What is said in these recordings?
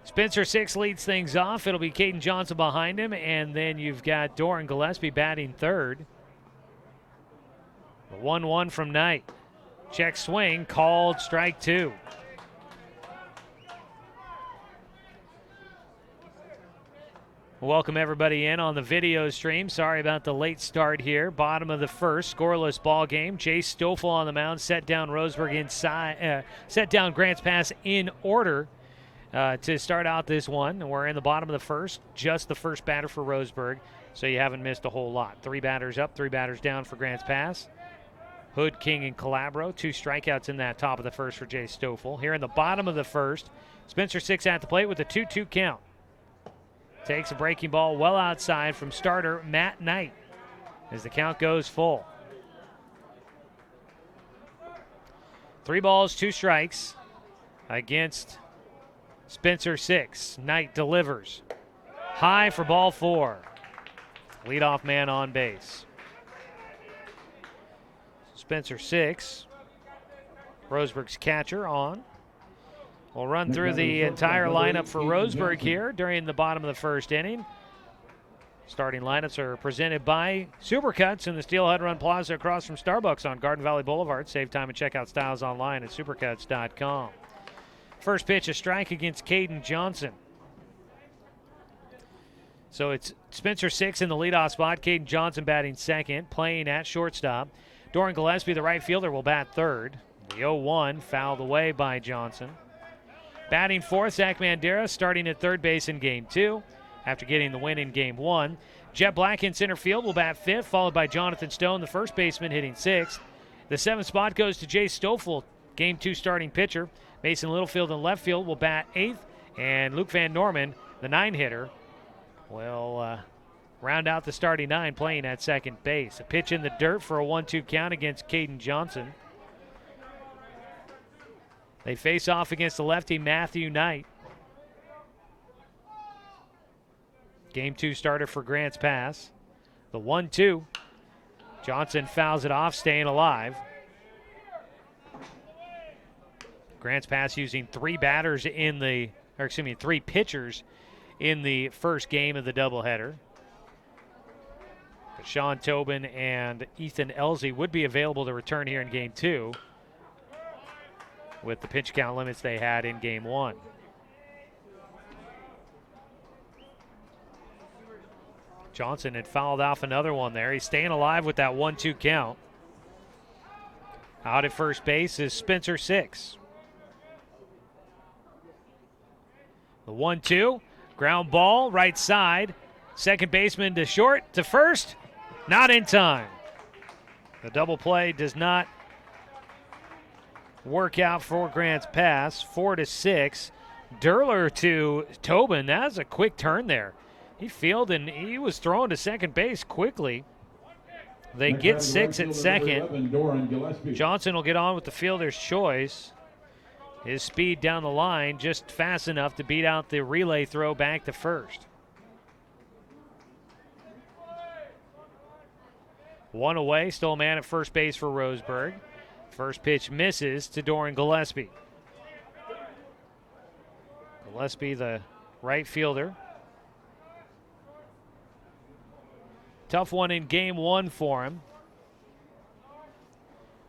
Spencer 6 leads things off. It'll be Caden Johnson behind him, and then you've got Doran Gillespie batting third. The 1-1 from Knight. Check swing, called strike 2. Welcome everybody in on the video stream. Sorry about the late start here. Bottom of the first, scoreless ball game. Jay Stoffel on the mound, set down Roseburg inside, set down Grants Pass in order to start out this one. We're in the bottom of the first, just the first batter for Roseburg, so you haven't missed a whole lot. 3 batters up, 3 batters down for Grants Pass. Hood, King, and Calabro. 2 strikeouts in that top of the first for Jay Stoffel. Here in the bottom of the first, Spencer 6 at the plate with a 2-2 count. Takes a breaking ball well outside from starter Matt Knight as the count goes full. 3 balls, 2 strikes against Spencer 6. Knight delivers. High for ball 4. Leadoff man on base. Spencer 6, Roseburg's catcher on. We'll run through the entire lineup for Roseburg here during the bottom of the first inning. Starting lineups are presented by Supercuts in the Steel Hut Run Plaza across from Starbucks on Garden Valley Boulevard. Save time and check out styles online at supercuts.com. First pitch, a strike against Caden Johnson. So it's Spencer 6 in the leadoff spot. Caden Johnson batting second, playing at shortstop. Doran Gillespie, the right fielder, will bat third. The 0-1 fouled away by Johnson. Batting fourth, Zach Mandera, starting at third base in Game 2 after getting the win in Game 1. Jet Black in center field will bat fifth, followed by Jonathan Stone, the first baseman, hitting sixth. The 7th spot goes to Jay Stoffel, Game 2 starting pitcher. Mason Littlefield in left field will bat eighth, and Luke Van Norman, the 9-hitter, will round out the starting 9 playing at second base. A pitch in the dirt for a 1-2 count against Caden Johnson. They face off against the lefty Matthew Knight. Game 2 starter for Grants Pass. The 1-2. Johnson fouls it off, staying alive. Grants Pass using 3 pitchers in the first game of the doubleheader. But Sean Tobin and Ethan Elsie would be available to return here in Game 2 with the pitch count limits they had in Game 1. Johnson had fouled off another one there. He's staying alive with that 1-2 count. Out at first base is Spencer 6. The 1-2, ground ball, right side. Second baseman to short, to first, not in time. The double play does not work out for Grants Pass. 4-6. Derler to Tobin. That's a quick turn there. He fielded and he was thrown to second base quickly. They get 6 at second. Johnson will get on with the fielder's choice. His speed down the line just fast enough to beat out the relay throw back to first. 1 away, still a man at first base for Roseburg. First pitch misses to Doran Gillespie. Gillespie, the right fielder. Tough one in Game 1 for him.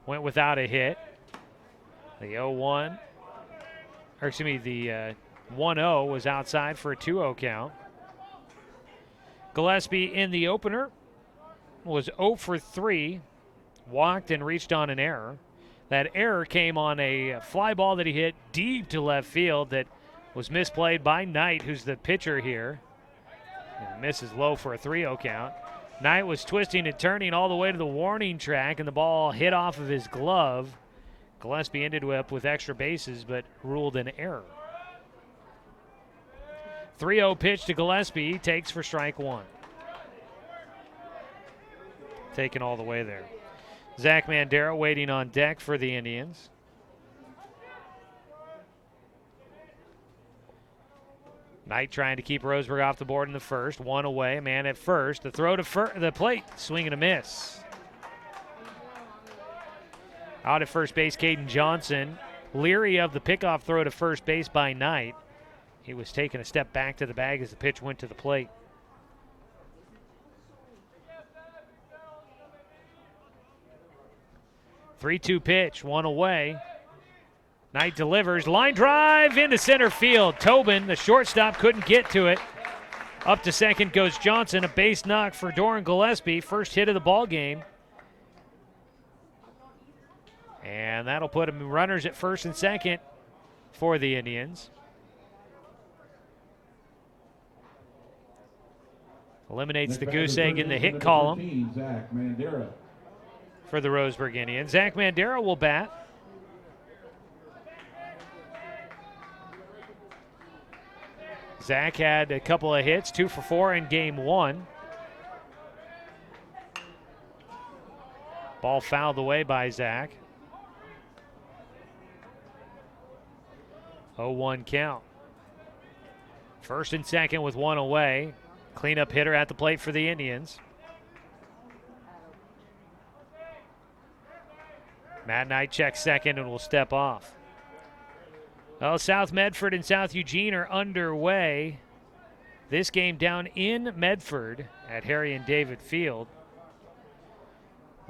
Went without a hit. The 0-1, or excuse me, the 1-0 was outside for a 2-0 count. Gillespie in the opener was 0 for 3, walked and reached on an error. That error came on a fly ball that he hit deep to left field that was misplayed by Knight, who's the pitcher here. And misses low for a 3-0 count. Knight was twisting and turning all the way to the warning track, and the ball hit off of his glove. Gillespie ended up with extra bases, but ruled an error. 3-0 pitch to Gillespie. He takes for strike 1. Taken all the way there. Zach Mandera waiting on deck for the Indians. Knight trying to keep Roseburg off the board in the first. 1 away, man at first. The throw to the plate, swing and a miss. Out at first base, Caden Johnson, leery of the pickoff throw to first base by Knight. He was taking a step back to the bag as the pitch went to the plate. Three-two pitch, one away. Knight delivers, line drive into center field. Tobin, the shortstop, couldn't get to it. Up to second goes Johnson, a base knock for Doran Gillespie, first hit of the ball game. And that'll put him runners at first and second for the Indians. Eliminates the goose egg in the hit column for the Roseburg Indians. Zach Mandera will bat. Zach had a couple of hits, 2 for 4 in game 1. Ball fouled away by Zach. 0-1 count. First and second with one away. Cleanup hitter at the plate for the Indians. Matt Knight checks second and will step off. Well, South Medford and South Eugene are underway. This game down in Medford at Harry and David Field.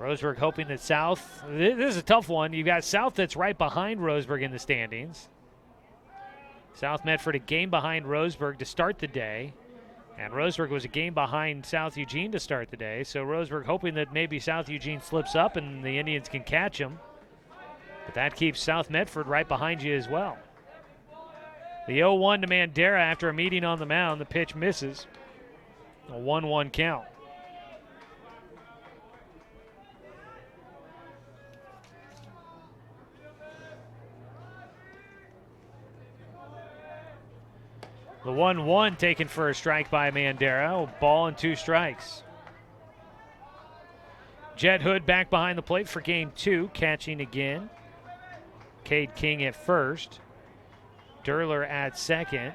Roseburg hoping that South, this is a tough one. You've got South that's right behind Roseburg in the standings. South Medford a game behind Roseburg to start the day. And Roseburg was a game behind South Eugene to start the day. So Roseburg hoping that maybe South Eugene slips up and the Indians can catch them. But that keeps South Medford right behind you as well. The 0-1 to Mandera after a meeting on the mound. The pitch misses. A 1-1 count. The 1-1 taken for a strike by Mandera. Ball and 2 strikes. Jet Hood back behind the plate for game 2, catching again. Cade King at first. Durler at second.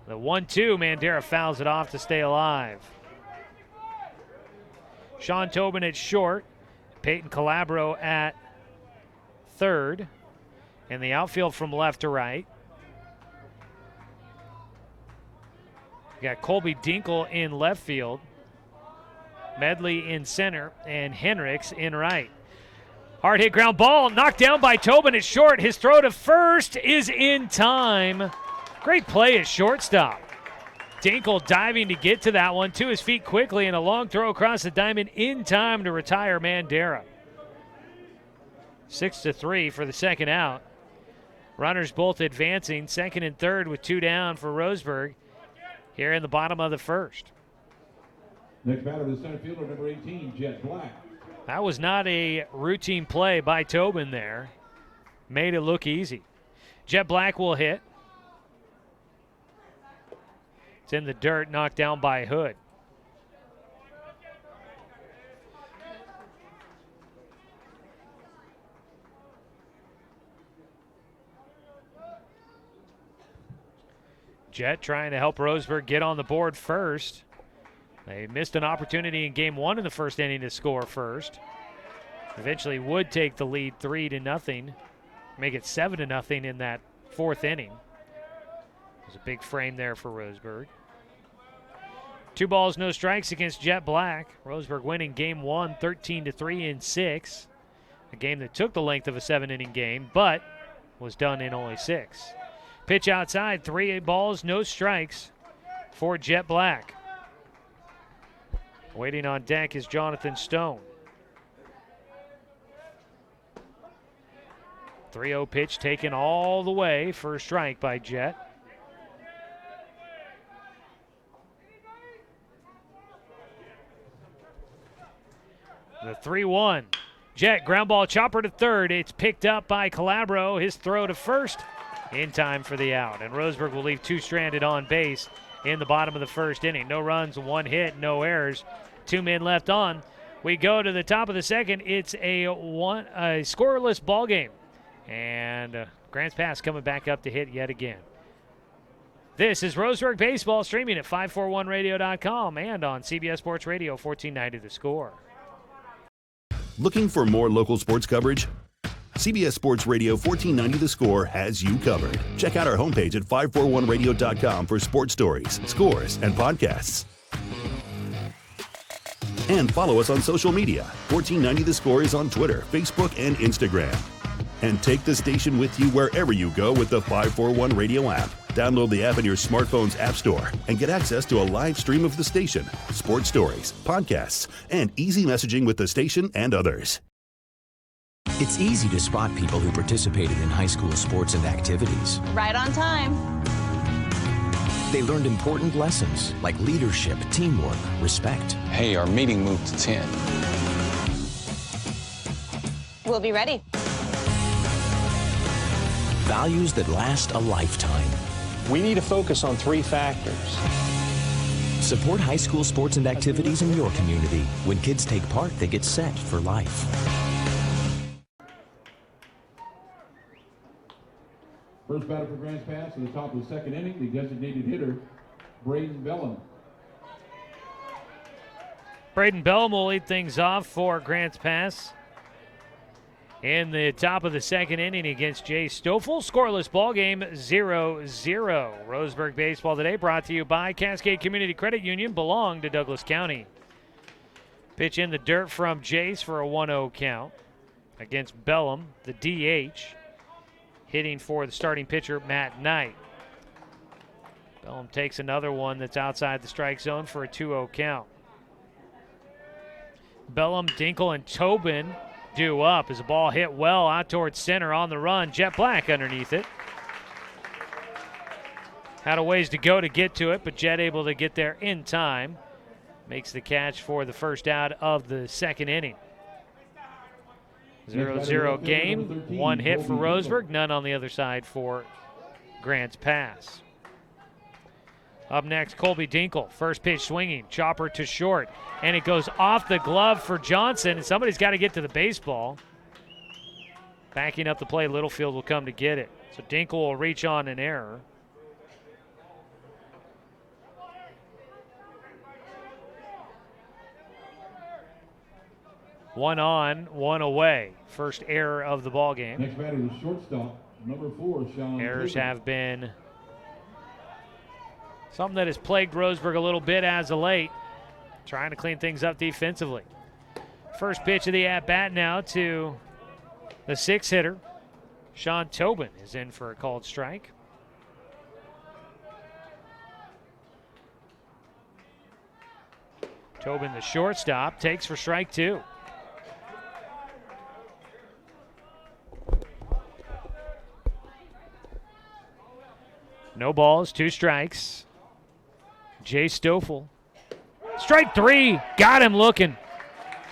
The 1-2, Mandera fouls it off to stay alive. Sean Tobin at short. Peyton Calabro at third. And the outfield from left to right. We got Colby Dinkle in left field. Medley in center. And Hendricks in right. Hard hit ground ball, knocked down by Tobin at short. His throw to first is in time. Great play at shortstop. Dinkle diving to get to that one, to his feet quickly, and a long throw across the diamond in time to retire Mandera. 6-3 for the second out. Runners both advancing, second and third with 2 down for Roseburg here in the bottom of the first. Next batter is center fielder number 18, Jet Black. That was not a routine play by Tobin there. Made it look easy. Jet Black will hit. It's in the dirt, knocked down by Hood. Jet trying to help Roseburg get on the board first. They missed an opportunity in game 1 in the first inning to score first. Eventually would take the lead 3-0, make it 7-0 in that 4th inning. There's a big frame there for Roseburg. 2 balls, no strikes against Jet Black. Roseburg winning game 1, 13-3 in 6. A game that took the length of a 7-inning game, but was done in only 6. Pitch outside, 3 balls, no strikes for Jet Black. Waiting on deck is Jonathan Stone. 3-0 pitch taken all the way for a strike by Jet. The 3-1. Jet ground ball chopper to third. It's picked up by Calabro. His throw to first in time for the out. And Roseburg will leave 2 stranded on base in the bottom of the first inning. No runs, 1 hit, no errors. 2 men left on. We go to the top of the second. It's a scoreless ball game. And Grants Pass coming back up to hit yet again. This is Roseburg Baseball, streaming at 541radio.com and on CBS Sports Radio 1490 The Score. Looking for more local sports coverage? CBS Sports Radio 1490 The Score has you covered. Check out our homepage at 541radio.com for sports stories, scores, and podcasts. And follow us on social media. 1490 The Score is on Twitter, Facebook, and Instagram. And take the station with you wherever you go with the 541 Radio app. Download the app in your smartphone's app store and get access to a live stream of the station, sports stories, podcasts, and easy messaging with the station and others. It's easy to spot people who participated in high school sports and activities. Right on time. They learned important lessons like leadership, teamwork, respect. Hey, our meeting moved to 10. We'll be ready. Values that last a lifetime. We need to focus on 3 factors. Support high school sports and activities in your community. When kids take part, they get set for life. First batter for Grants Pass at the top of the second inning, the designated hitter, Braden Bellum. Braden Bellum will lead things off for Grants Pass in the top of the second inning against Jay Stoffel. Scoreless ball game 0-0. Roseburg Baseball today brought to you by Cascade Community Credit Union, belong to Douglas County. Pitch in the dirt from Jace for a 1-0 count against Bellum, the DH. Hitting for the starting pitcher, Matt Knight. Bellum takes another one that's outside the strike zone for a 2-0 count. Bellum, Dinkle, and Tobin due up as the ball hit well out towards center on the run. Jet Black underneath it. Had a ways to go to get to it, but Jet able to get there in time. Makes the catch for the first out of the second inning. 0-0 game, 1 hit for Roseburg, none on the other side for Grants Pass. Up next, Colby Dinkle, first pitch swinging, chopper to short, and it goes off the glove for Johnson, and somebody's got to get to the baseball. Backing up the play, Littlefield will come to get it. So Dinkle will reach on an error. One on, one away. First error of the ball game. Next batter is shortstop, number 4, Sean. Errors have been something that has plagued Roseburg a little bit as of late. Trying to clean things up defensively. First pitch of the at-bat now to the 6 hitter. Sean Tobin is in for a called strike. Tobin, the shortstop, takes for strike 2. No balls, 2 strikes. Jay Stoffel. Strike 3, got him looking.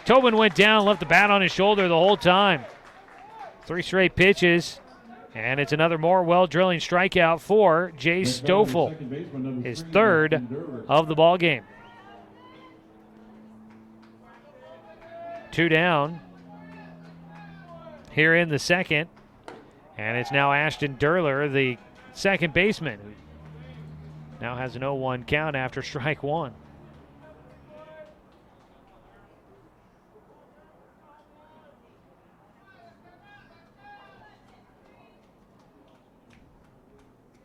Tobin went down, left the bat on his shoulder the whole time. 3 straight pitches, and it's another more well-drilling strikeout for Jay Stoffel. His 3rd of the ball game. 2 down here in the second, and it's now Ashton Derler, the second baseman, who now has an 0-1 count after strike 1.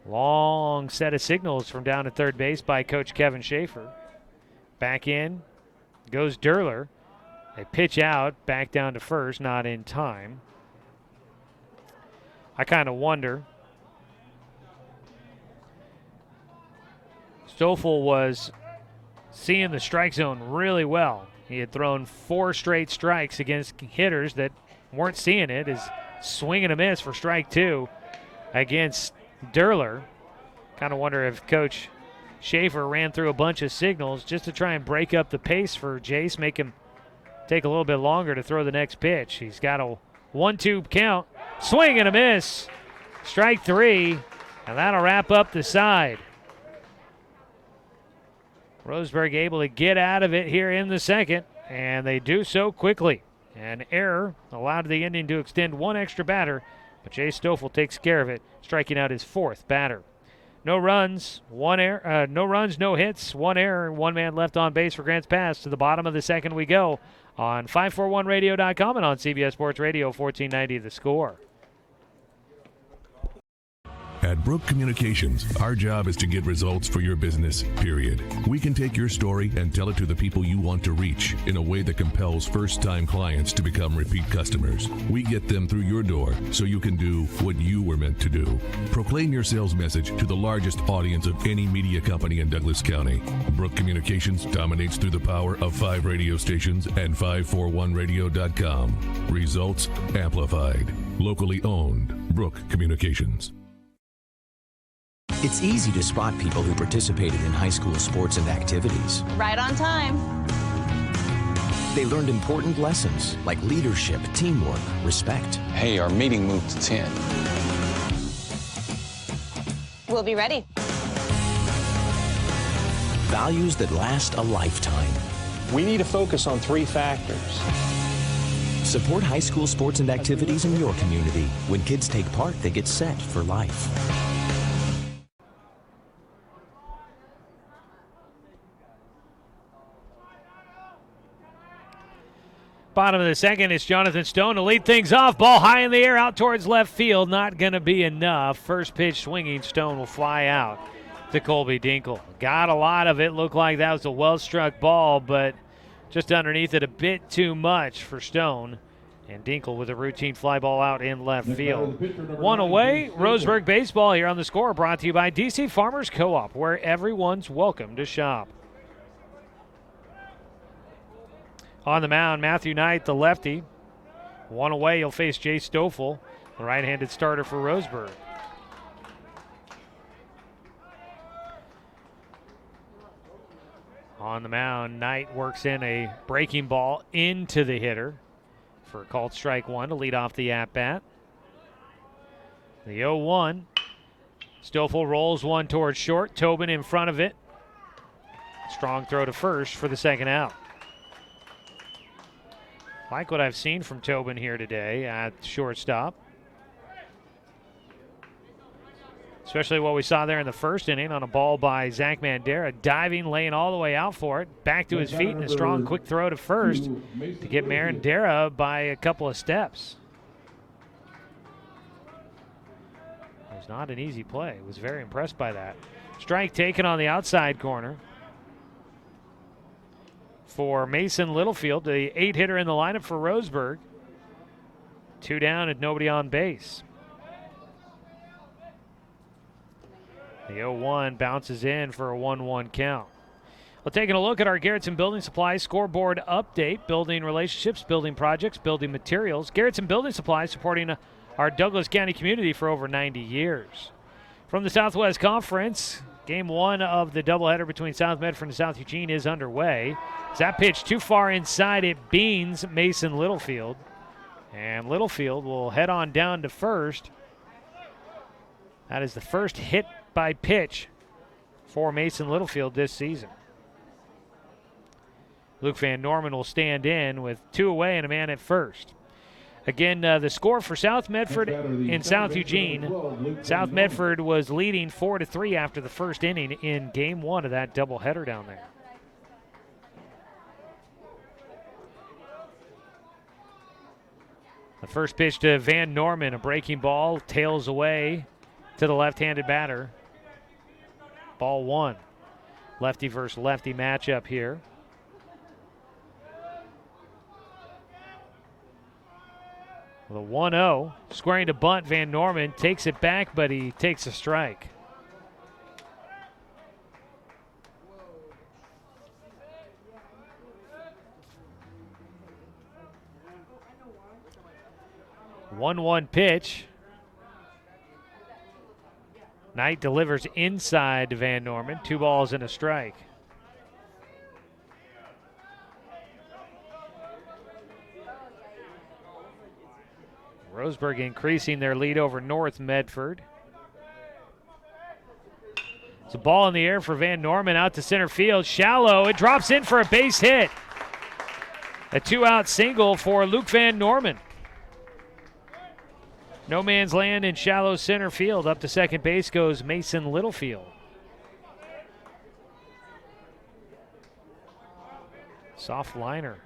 Long set of signals from down at third base by Coach Kevin Schaefer. Back in goes Derler. They pitch out, back down to first, not in time. I kind of wonder. Stoffel was seeing the strike zone really well. He had thrown 4 straight strikes against hitters that weren't seeing it. His swing and a miss for strike 2 against Derler. Kind of wonder if Coach Schaefer ran through a bunch of signals just to try and break up the pace for Jace, make him take a little bit longer to throw the next pitch. He's got a 1-2 count. Swing and a miss. Strike 3, and that'll wrap up the side. Roseburg able to get out of it here in the second, and they do so quickly. An error allowed the Indian to extend 1 extra batter, but Jay Stoffel takes care of it, striking out his 4th batter. No runs, no hits, 1 error, 1 man left on base for Grants Pass. To the bottom of the second we go. on 541radio.com and on CBS Sports Radio 1490 The Score. At Brook Communications, our job is to get results for your business, period. We can take your story and tell it to the people you want to reach in a way that compels first-time clients to become repeat customers. We get them through your door so you can do what you were meant to do. Proclaim your sales message to the largest audience of any media company in Douglas County. Brook Communications dominates through the power of 5 radio stations and 541radio.com. Results amplified. Locally owned. Brook Communications. It's easy to spot people who participated in high school sports and activities. Right on time. They learned important lessons like leadership, teamwork, respect. Hey, our meeting moved to 10. We'll be ready. Values that last a lifetime. We need to focus on 3 factors. Support high school sports and activities in your community. When kids take part, they get set for life. Bottom of the second, it's Jonathan Stone to lead things off. Ball high in the air out towards left field. Not going to be enough. First pitch swinging. Stone will fly out to Colby Dinkle. Got a lot of it. Looked like that was a well-struck ball, but just underneath it a bit too much for Stone. And Dinkle with a routine fly ball out in left field. One away. Roseburg baseball here on The Score, brought to you by DC Farmers Co-op, where everyone's welcome to shop. On the mound, Matthew Knight, the lefty. One away, he'll face Jay Stoffel, the right-handed starter for Roseburg. On the mound, Knight works in a breaking ball into the hitter for a called strike one to lead off the at-bat. The 0-1. Stoffel rolls one towards short. Tobin in front of it. Strong throw to first for the second out. Like what I've seen from Tobin here today at shortstop. Especially what we saw there in the first inning on a ball by Zach Mandera. Diving, laying all the way out for it. Back to his feet and a strong quick throw to first to get Mandera by a couple of steps. It was not an easy play. Was very impressed by that. Strike taken on the outside corner for Mason Littlefield, the 8-hitter in the lineup for Roseburg. 2 down and nobody on base. The 0-1 bounces in for a 1-1 count. Well, taking a look at our Garrettson Building Supply scoreboard update, building relationships, building projects, building materials. Garrettson Building Supply supporting our Douglas County community for over 90 years. From the Southwest Conference, Game 1 of the doubleheader between South Medford and South Eugene is underway. As that pitch too far inside, it beans Mason Littlefield. And Littlefield will head on down to first. That is the first hit by pitch for Mason Littlefield this season. Luke Van Norman will stand in with 2 away and a man at first. Again, the score for South Medford and South Eugene. South Medford was leading 4-3 after the first inning in Game 1 of that doubleheader down there. The first pitch to Van Norman, a breaking ball, tails away to the left-handed batter. Ball 1. Lefty versus lefty matchup here. The 1-0, squaring to bunt, Van Norman takes it back, but he takes a strike. One pitch. Knight delivers inside to Van Norman. 2 balls and a strike. Roseburg increasing their lead over North Medford. It's a ball in the air for Van Norman out to center field. Shallow. It drops in for a base hit. A 2-out single for Luke Van Norman. No man's land in shallow center field. Up to second base goes Mason Littlefield. Soft liner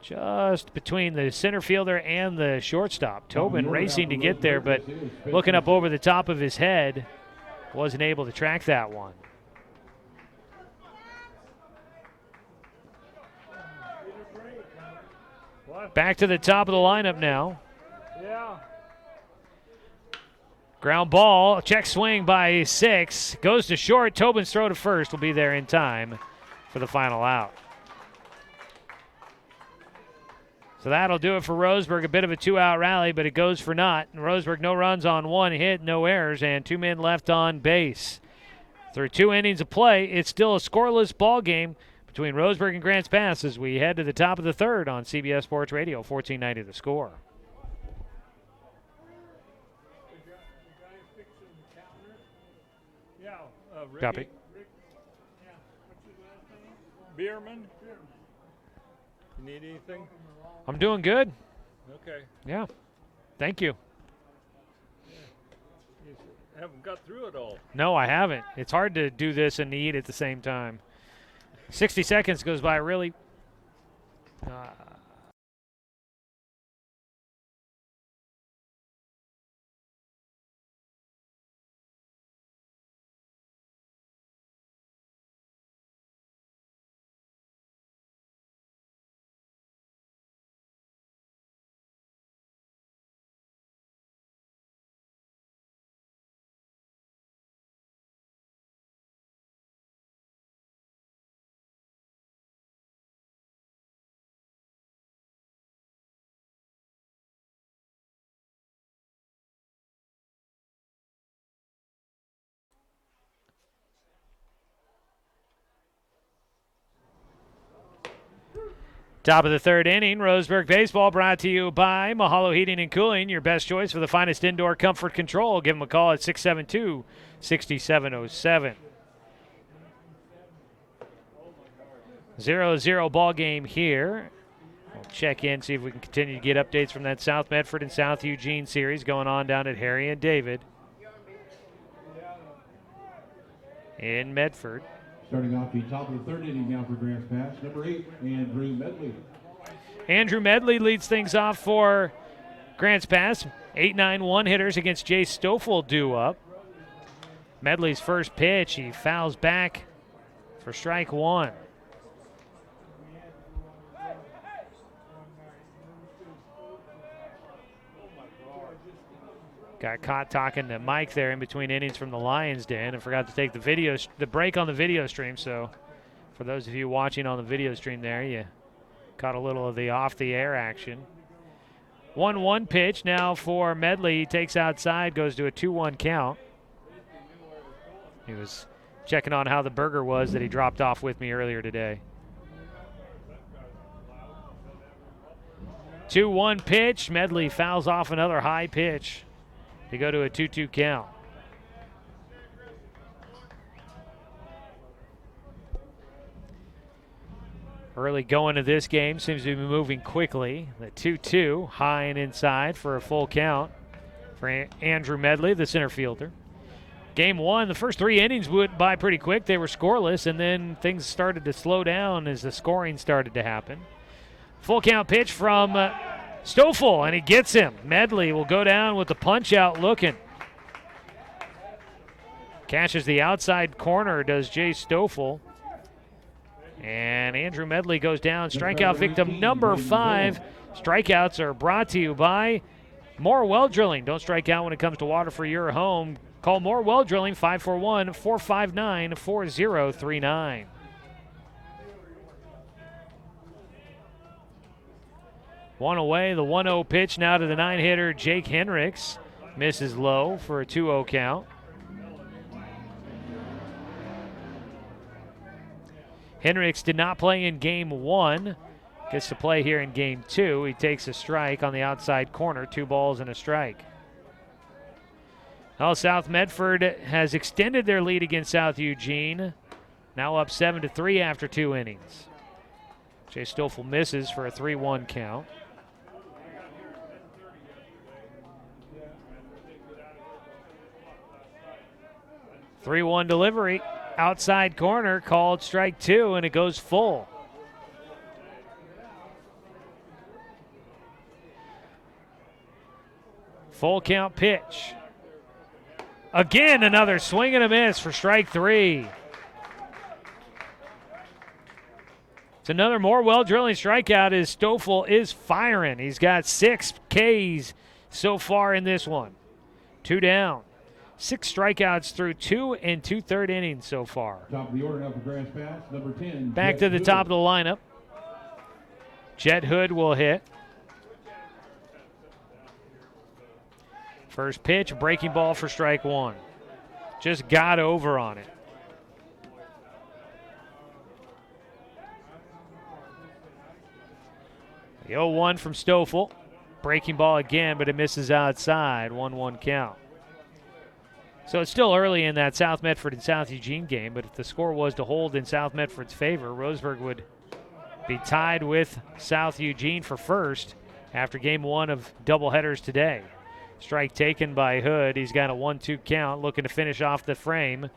just between the center fielder and the shortstop. Tobin racing to get there, but looking up over the top of his head, wasn't able to track that one. Back to the top of the lineup now. Yeah. Ground ball, check swing by 6. Goes to short. Tobin's throw to first will be there in time for the final out. So that'll do it for Roseburg. A bit of a 2-out rally, but it goes for naught. And Roseburg, no runs on 1 hit, no errors, and 2 men left on base. Through 2 innings of play, it's still a scoreless ball game between Roseburg and Grants Pass as we head to the top of the 3rd on CBS Sports Radio, 1490 The Score. Copy. Bierman? You need anything? I'm doing good. Okay. Yeah. Thank you. You haven't got through it all. No, I haven't. It's hard to do this and eat at the same time. 60 seconds goes by really. Top of the 3rd inning, Roseburg Baseball brought to you by Mahalo Heating and Cooling, your best choice for the finest indoor comfort control. Give them a call at 672-6707. 0-0 ball game here. We'll check in, see if we can continue to get updates from that South Medford and South Eugene series going on down at Harry and David in Medford. Starting off the top of the 3rd inning now for Grants Pass, number 8, Andrew Medley. Andrew Medley leads things off for Grants Pass. 8-9 hitters against Jay Stoffel due up. Medley's first pitch, he fouls back for strike 1. Got caught talking to Mike there in between innings from the Lions Den and forgot to take the break on the video stream. So for those of you watching on the video stream there, you caught a little of the off-the-air action. 1-1 pitch now for Medley. He takes outside, goes to a 2-1 count. He was checking on how the burger was that he dropped off with me earlier today. 2-1 pitch. Medley fouls off another high pitch to go to a 2-2 count. Early going to this game seems to be moving quickly. The 2-2, high and inside for a full count for Andrew Medley, the center fielder. Game 1, the first 3 innings went by pretty quick. They were scoreless, and then things started to slow down as the scoring started to happen. Full count pitch from Stoffel, and he gets him. Medley will go down with the punch out looking. Catches the outside corner, does Jay Stoffel. And Andrew Medley goes down. Strikeout victim number 5. Strikeouts are brought to you by More Well Drilling. Don't strike out when it comes to water for your home. Call More Well Drilling, 541-459-4039. One away, the 1-0 pitch now to the 9-hitter Jake Henricks. Misses low for a 2-0 count. Henricks did not play in Game 1. Gets to play here in Game 2. He takes a strike on the outside corner. 2 balls and a strike. Well, South Medford has extended their lead against South Eugene. Now up 7-3 after 2 innings. Jay Stoffel misses for a 3-1 count. Three-one delivery, outside corner, called strike 2, and it goes full. Full count pitch. Again, another swing and a miss for strike 3. It's another more well-drilling strikeout as Stoffel is firing. He's got 6 Ks so far in this one. 2 down. 6 strikeouts through 2 2/3 innings so far. Top of the order now for Grants Pass, number 10. Back to the top of the lineup. Jet Hood will hit. First pitch, breaking ball for strike 1. Just got over on it. The 0-1 from Stoffel. Breaking ball again, but it misses outside. 1-1 count. So it's still early in that South Medford and South Eugene game, but if the score was to hold in South Medford's favor, Roseburg would be tied with South Eugene for first after game 1 of doubleheaders today. Strike taken by Hood. He's got a 1-2 count, looking to finish off the frame.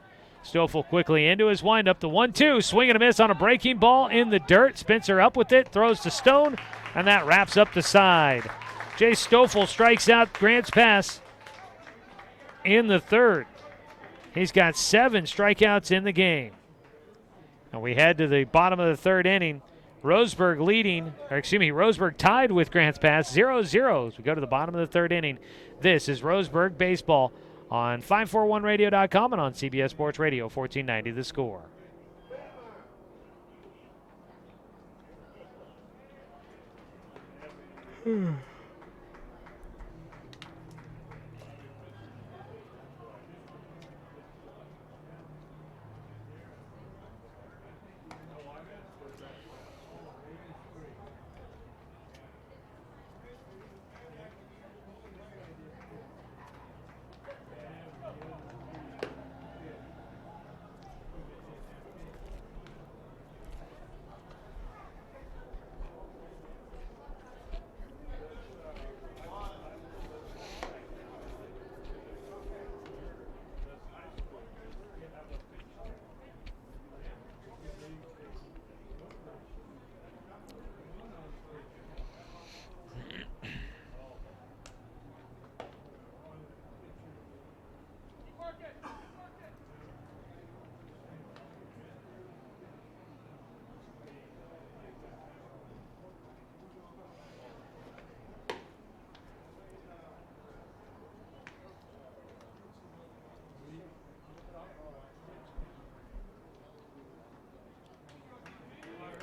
Stoffel quickly into his windup. The 1-2, swing and a miss on a breaking ball in the dirt. Spencer up with it, throws to Stone, and that wraps up the side. Jay Stoffel strikes out Grants Pass in the 3rd. He's got 7 strikeouts in the game. And we head to the bottom of the 3rd inning. Roseburg tied with Grants Pass 0-0 as we go to the bottom of the 3rd inning. This is Roseburg Baseball on 541radio.com and on CBS Sports Radio 1490 The Score.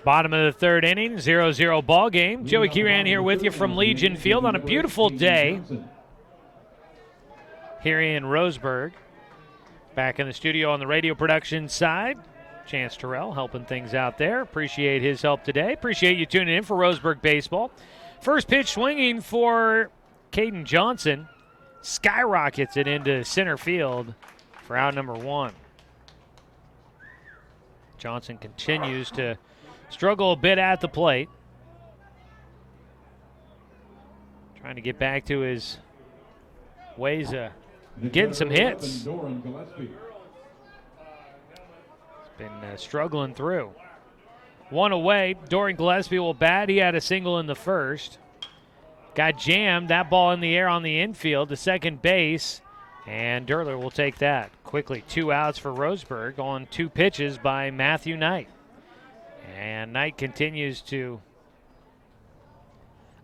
Bottom of the 3rd inning, 0-0 ball game. Joey Kieran here with you from Legion Field on a beautiful day here in Roseburg. Back in the studio on the radio production side, Chance Terrell helping things out there. Appreciate his help today. Appreciate you tuning in for Roseburg Baseball. First pitch swinging for Caden Johnson. Skyrockets it into center field for out number 1. Johnson continues to struggle a bit at the plate. Trying to get back to his ways of getting some hits. He's been struggling through. 1 away. Doran Gillespie will bat. He had a single in the 1st. Got jammed. That ball in the air on the infield to second base. And Durler will take that. Quickly, 2 outs for Roseburg on 2 pitches by Matthew Knight. And Knight continues to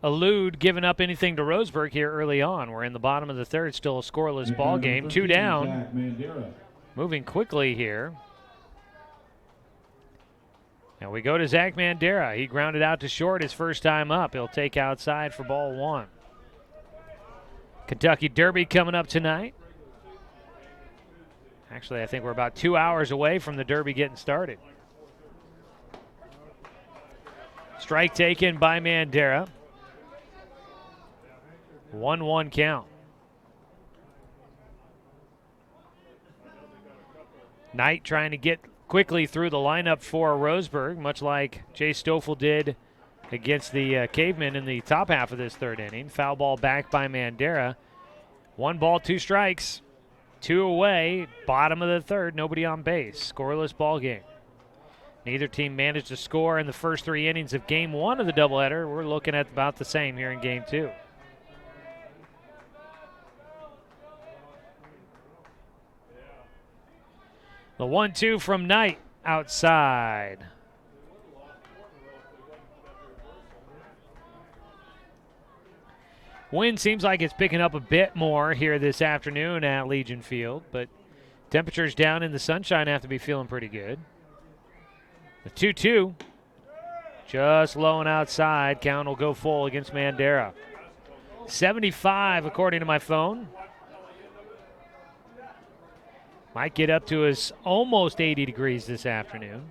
elude giving up anything to Roseburg here early on. We're in the bottom of the 3rd, still a scoreless ball game. 2 down. Moving quickly here. Now we go to Zach Mandera. He grounded out to short his first time up. He'll take outside for ball 1. Kentucky Derby coming up tonight. Actually, I think we're about 2 hours away from the Derby getting started. Strike taken by Mandera. 1-1 count. Knight trying to get quickly through the lineup for Roseburg, much like Jay Stoffel did against the Cavemen in the top half of this 3rd inning. Foul ball back by Mandera. 1 ball, 2 strikes. 2 away, bottom of the 3rd, nobody on base. Scoreless ball game. Neither team managed to score in the first 3 innings of game 1 of the doubleheader. We're looking at about the same here in game 2. The 1-2 from Knight outside. Wind seems like it's picking up a bit more here this afternoon at Legion Field, but temperatures down in the sunshine have to be feeling pretty good. The 2-2, just low and outside. Count will go full against Mandera. 75 according to my phone. Might get up to as almost 80 degrees this afternoon.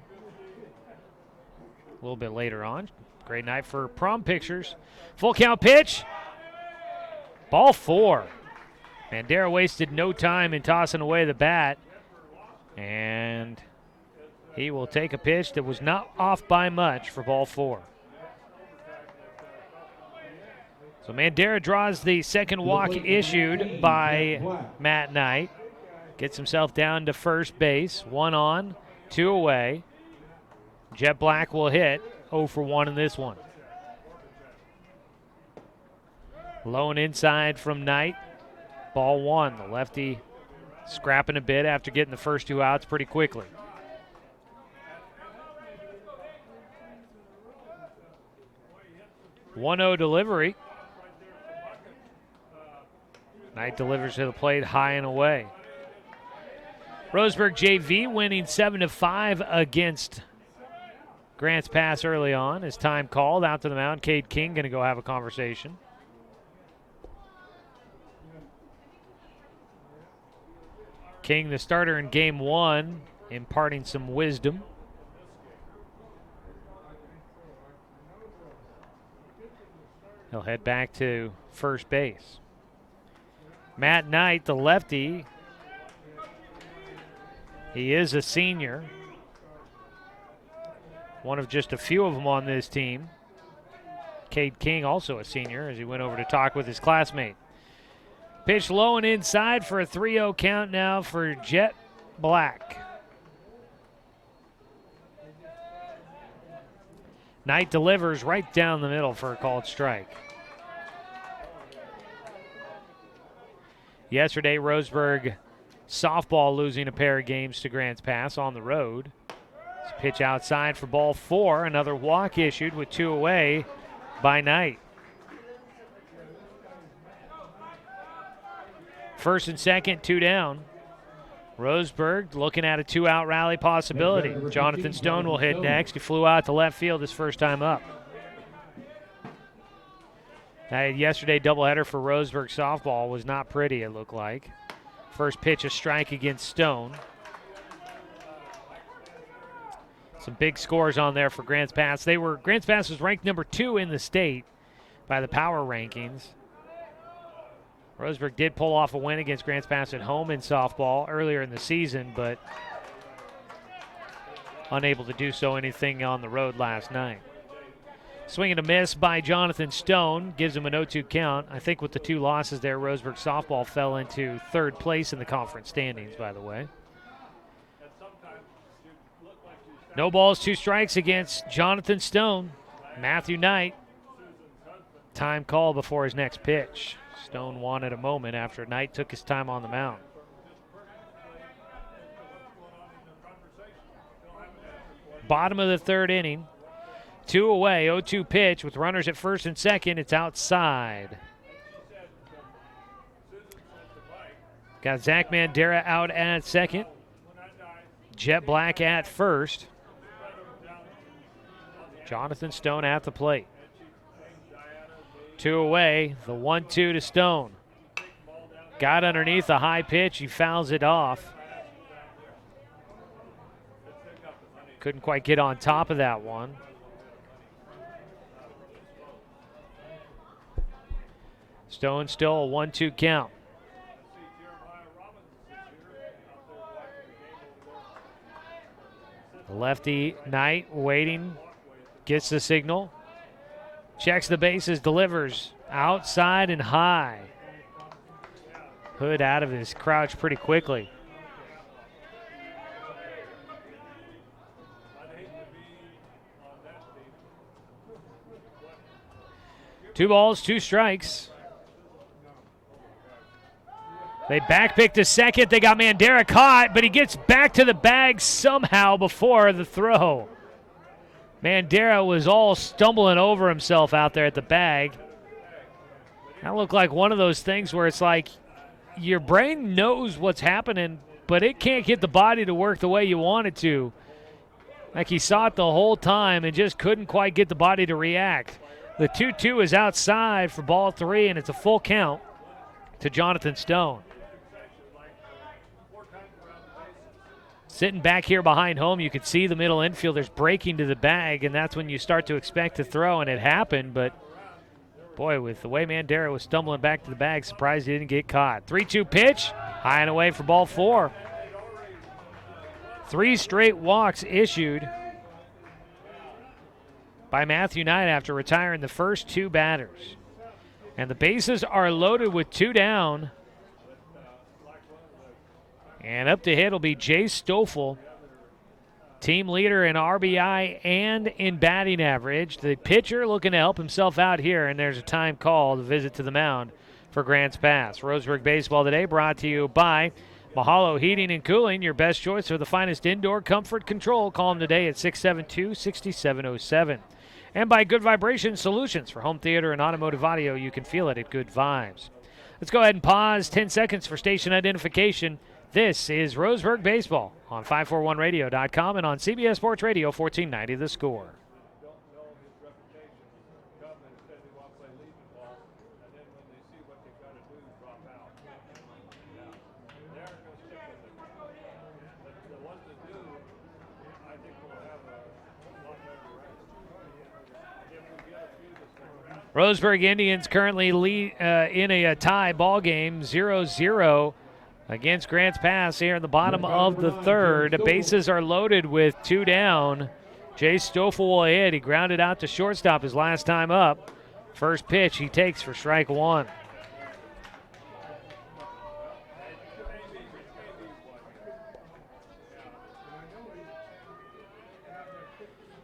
A little bit later on. Great night for prom pictures. Full count pitch. Ball 4. Mandera wasted no time in tossing away the bat. And he will take a pitch that was not off by much for ball 4. So Mandera draws the second walk issued by Matt Knight. Gets himself down to first base. 1 on, 2 away. Jet Black will hit 0 for 1 in this one. Low and inside from Knight. Ball 1. The lefty scrapping a bit after getting the first 2 outs pretty quickly. (1-0) delivery. Knight delivers to the plate high and away. Roseburg JV winning 7-5 against Grants Pass early on. His time called out to the mound. Cade King going to go have a conversation. King, the starter in game 1, imparting some wisdom. He'll head back to first base. Matt Knight, the lefty. He is a senior. One of just a few of them on this team. Cade King, also a senior, as he went over to talk with his classmate. Pitch low and inside for a 3-0 count now for Jet Black. Knight delivers right down the middle for a called strike. Yesterday, Roseburg softball losing a pair of games to Grants Pass on the road. It's a pitch outside for ball 4. Another walk issued with 2 away by Knight. First and second, 2 down. Roseburg looking at a 2-out rally possibility. Jonathan Stone will hit next. He flew out to left field his first time up. Yesterday, doubleheader for Roseburg softball was not pretty, it looked like. First pitch, a strike against Stone. Some big scores on there for Grants Pass. Grants Pass was ranked number 2 in the state by the power rankings. Roseburg did pull off a win against Grants Pass at home in softball earlier in the season, but unable to do so anything on the road last night. Swing and a miss by Jonathan Stone gives him an 0-2 count. I think with the 2 losses there, Roseburg softball fell into 3rd place in the conference standings, by the way. No balls, 2 strikes against Jonathan Stone. Matthew Knight. Time call before his next pitch. Stone wanted a moment after Knight took his time on the mound. Bottom of the 3rd inning. 2 away, 0-2 pitch with runners at first and second. It's outside. Got Zach Mandera out at second. Jet Black at first. Jonathan Stone at the plate. 2 away, the 1-2 to Stone. Got underneath a high pitch, he fouls it off. Couldn't quite get on top of that one. Stone still a 1-2 count. Lefty Knight waiting, gets the signal. Checks the bases, delivers outside and high. Hood out of his crouch pretty quickly. Two balls, 2 strikes. They backpick to second. They got Mandera caught, but he gets back to the bag somehow before the throw. Mandera was all stumbling over himself out there at the bag. That looked like one of those things where it's like your brain knows what's happening, but it can't get the body to work the way you want it to. Like he saw it the whole time and just couldn't quite get the body to react. The 2-2 is outside for ball 3, and it's a full count to Jonathan Stone. Sitting back here behind home, you could see the middle infielders breaking to the bag, and that's when you start to expect to throw, and it happened. But, boy, with the way Mandera was stumbling back to the bag, surprised he didn't get caught. 3-2 pitch, high and away for ball 4. 3 straight walks issued by Matthew Knight after retiring the first 2 batters. And the bases are loaded with 2 down. And up to hit will be Jay Stoffel, team leader in RBI and in batting average. The pitcher looking to help himself out here, and there's a time call to visit to the mound for Grants Pass. Roseburg Baseball today brought to you by Mahalo Heating and Cooling, your best choice for the finest indoor comfort control. Call them today at 672-6707. And by Good Vibration Solutions for home theater and automotive audio. You can feel it at Good Vibes. Let's go ahead and pause 10 seconds for station identification. This is Roseburg Baseball on 541radio.com and on CBS Sports Radio 1490 The Score. Roseburg Indians currently lead in a tie ball game, 0-0 against Grants Pass here in the bottom of the third. The bases are loaded with 2 down. Jay Stoffel will hit. He grounded out to shortstop his last time up. First pitch he takes for strike 1.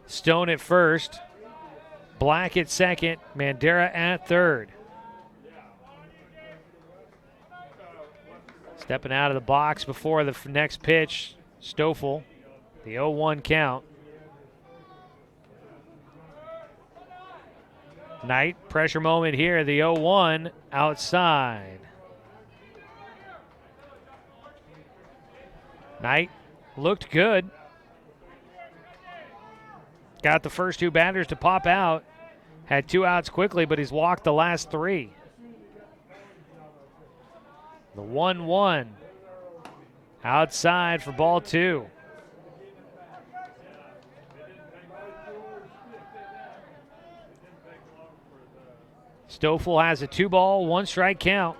Stone at first. Black at second, Mandera at third. Stepping out of the box before the next pitch, Stoffel, the 0-1 count. Knight, pressure moment here, the 0-1 outside. Knight looked good. Got the first 2 batters to pop out. Had 2 outs quickly, but he's walked the last 3. The 1-1 outside for ball 2. Stoffel has a 2-ball, 1-strike count.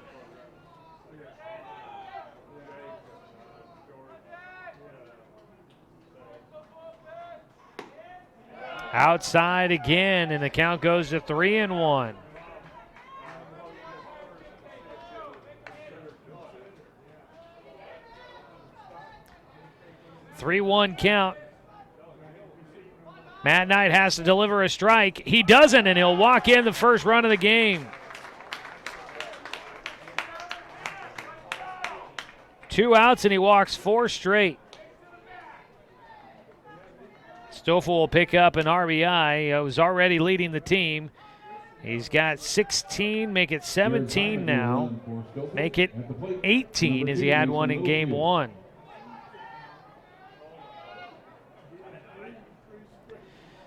Outside again, and the count goes to 3-1. (3-1) count. Matt Knight has to deliver a strike. He doesn't, and he'll walk in the first run of the game. 2 outs, and he walks 4 straight. Stoffel will pick up an RBI. He was already leading the team. He's got 16, make it 17 now. Make it 18 as he had one in game 1.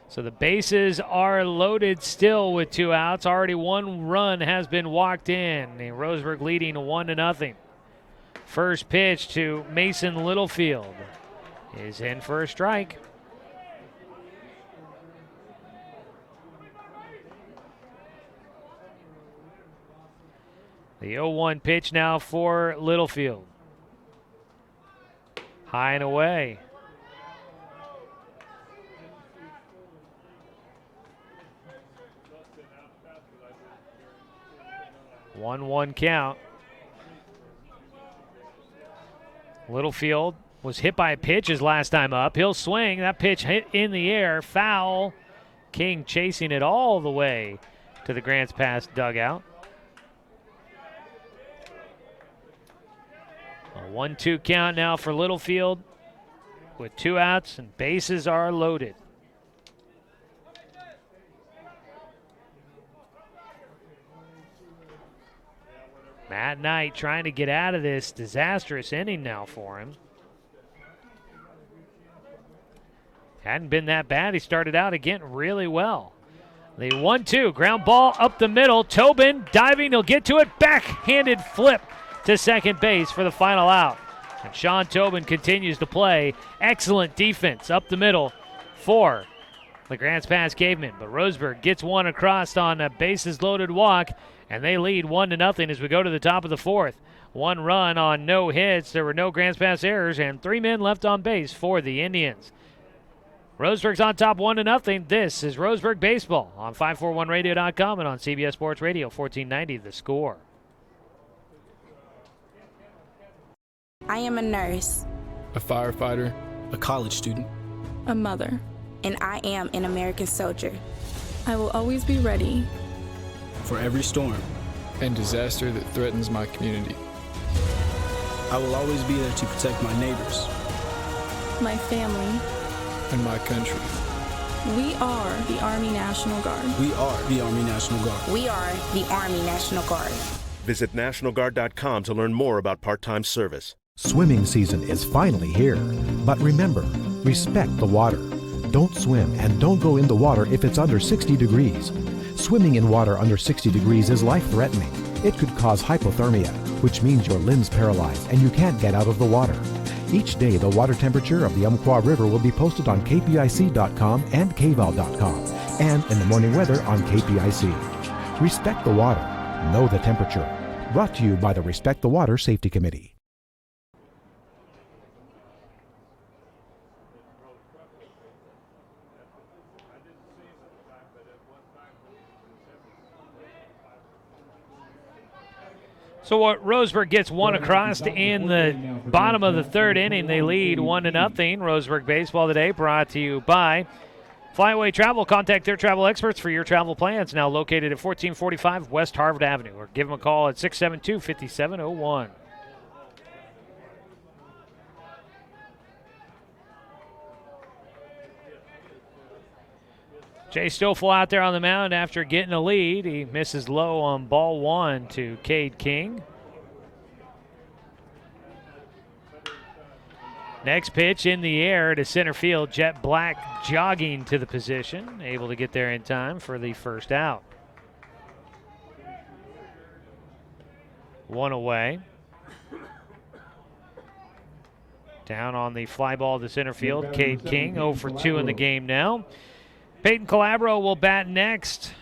So the bases are loaded still with 2 outs. Already 1 run has been walked in. And Roseburg leading 1-0. First pitch to Mason Littlefield is in for a strike. The 0-1 pitch now for Littlefield. High and away. (1-1) count. Littlefield was hit by a pitch his last time up. He'll swing. That pitch hit in the air. Foul. King chasing it all the way to the Grants Pass dugout. 1-2 count now for Littlefield with 2 outs and bases are loaded. Matt Knight trying to get out of this disastrous inning now for him. Hadn't been that bad. He started out again really well. The 1-2, ground ball up the middle. Tobin diving, he'll get to it. Backhanded flip to second base for the final out. And Sean Tobin continues to play. Excellent defense up the middle for the Grants Pass Cavemen. But Roseburg gets one across on a bases loaded walk, and they lead 1-0 as we go to the top of the 4th. 1 run on no hits. There were no Grants Pass errors, and 3 men left on base for the Indians. Roseburg's on top 1-0. This is Roseburg Baseball on 541radio.com and on CBS Sports Radio 1490 The Score. I am a nurse, a firefighter, a college student, a mother, and I am an American soldier. I will always be ready for every storm and disaster that threatens my community. I will always be there to protect my neighbors, my family, and my country. We are the Army National Guard. We are the Army National Guard. We are the Army National Guard. Visit nationalguard.com to learn more about part-time service. Swimming season is finally here. But remember, respect the water. Don't swim and don't go in the water if it's under 60 degrees. Swimming in water under 60 degrees is life-threatening. It could cause hypothermia, which means your limbs paralyzed and you can't get out of the water. Each day, the water temperature of the Umpqua River will be posted on kpic.com and kval.com, and in the morning weather on KPIC. Respect the water. Know the temperature. Brought to you by the Respect the Water Safety Committee. So what Roseburg gets one across in the bottom of the 3rd inning. They lead 1-0. Roseburg Baseball today brought to you by Flyaway Travel. Contact their travel experts for your travel plans. Now located at 1445 West Harvard Avenue, or give them a call at 672-5701. Jay Stoffel out there on the mound after getting a lead. He misses low on ball 1 to Cade King. Next pitch in the air to center field. Jet Black jogging to the position, able to get there in time for the first out. 1 away. Down on the fly ball to center field, Cade King, 0 for 2 in the game now. Peyton Calabro will bat next.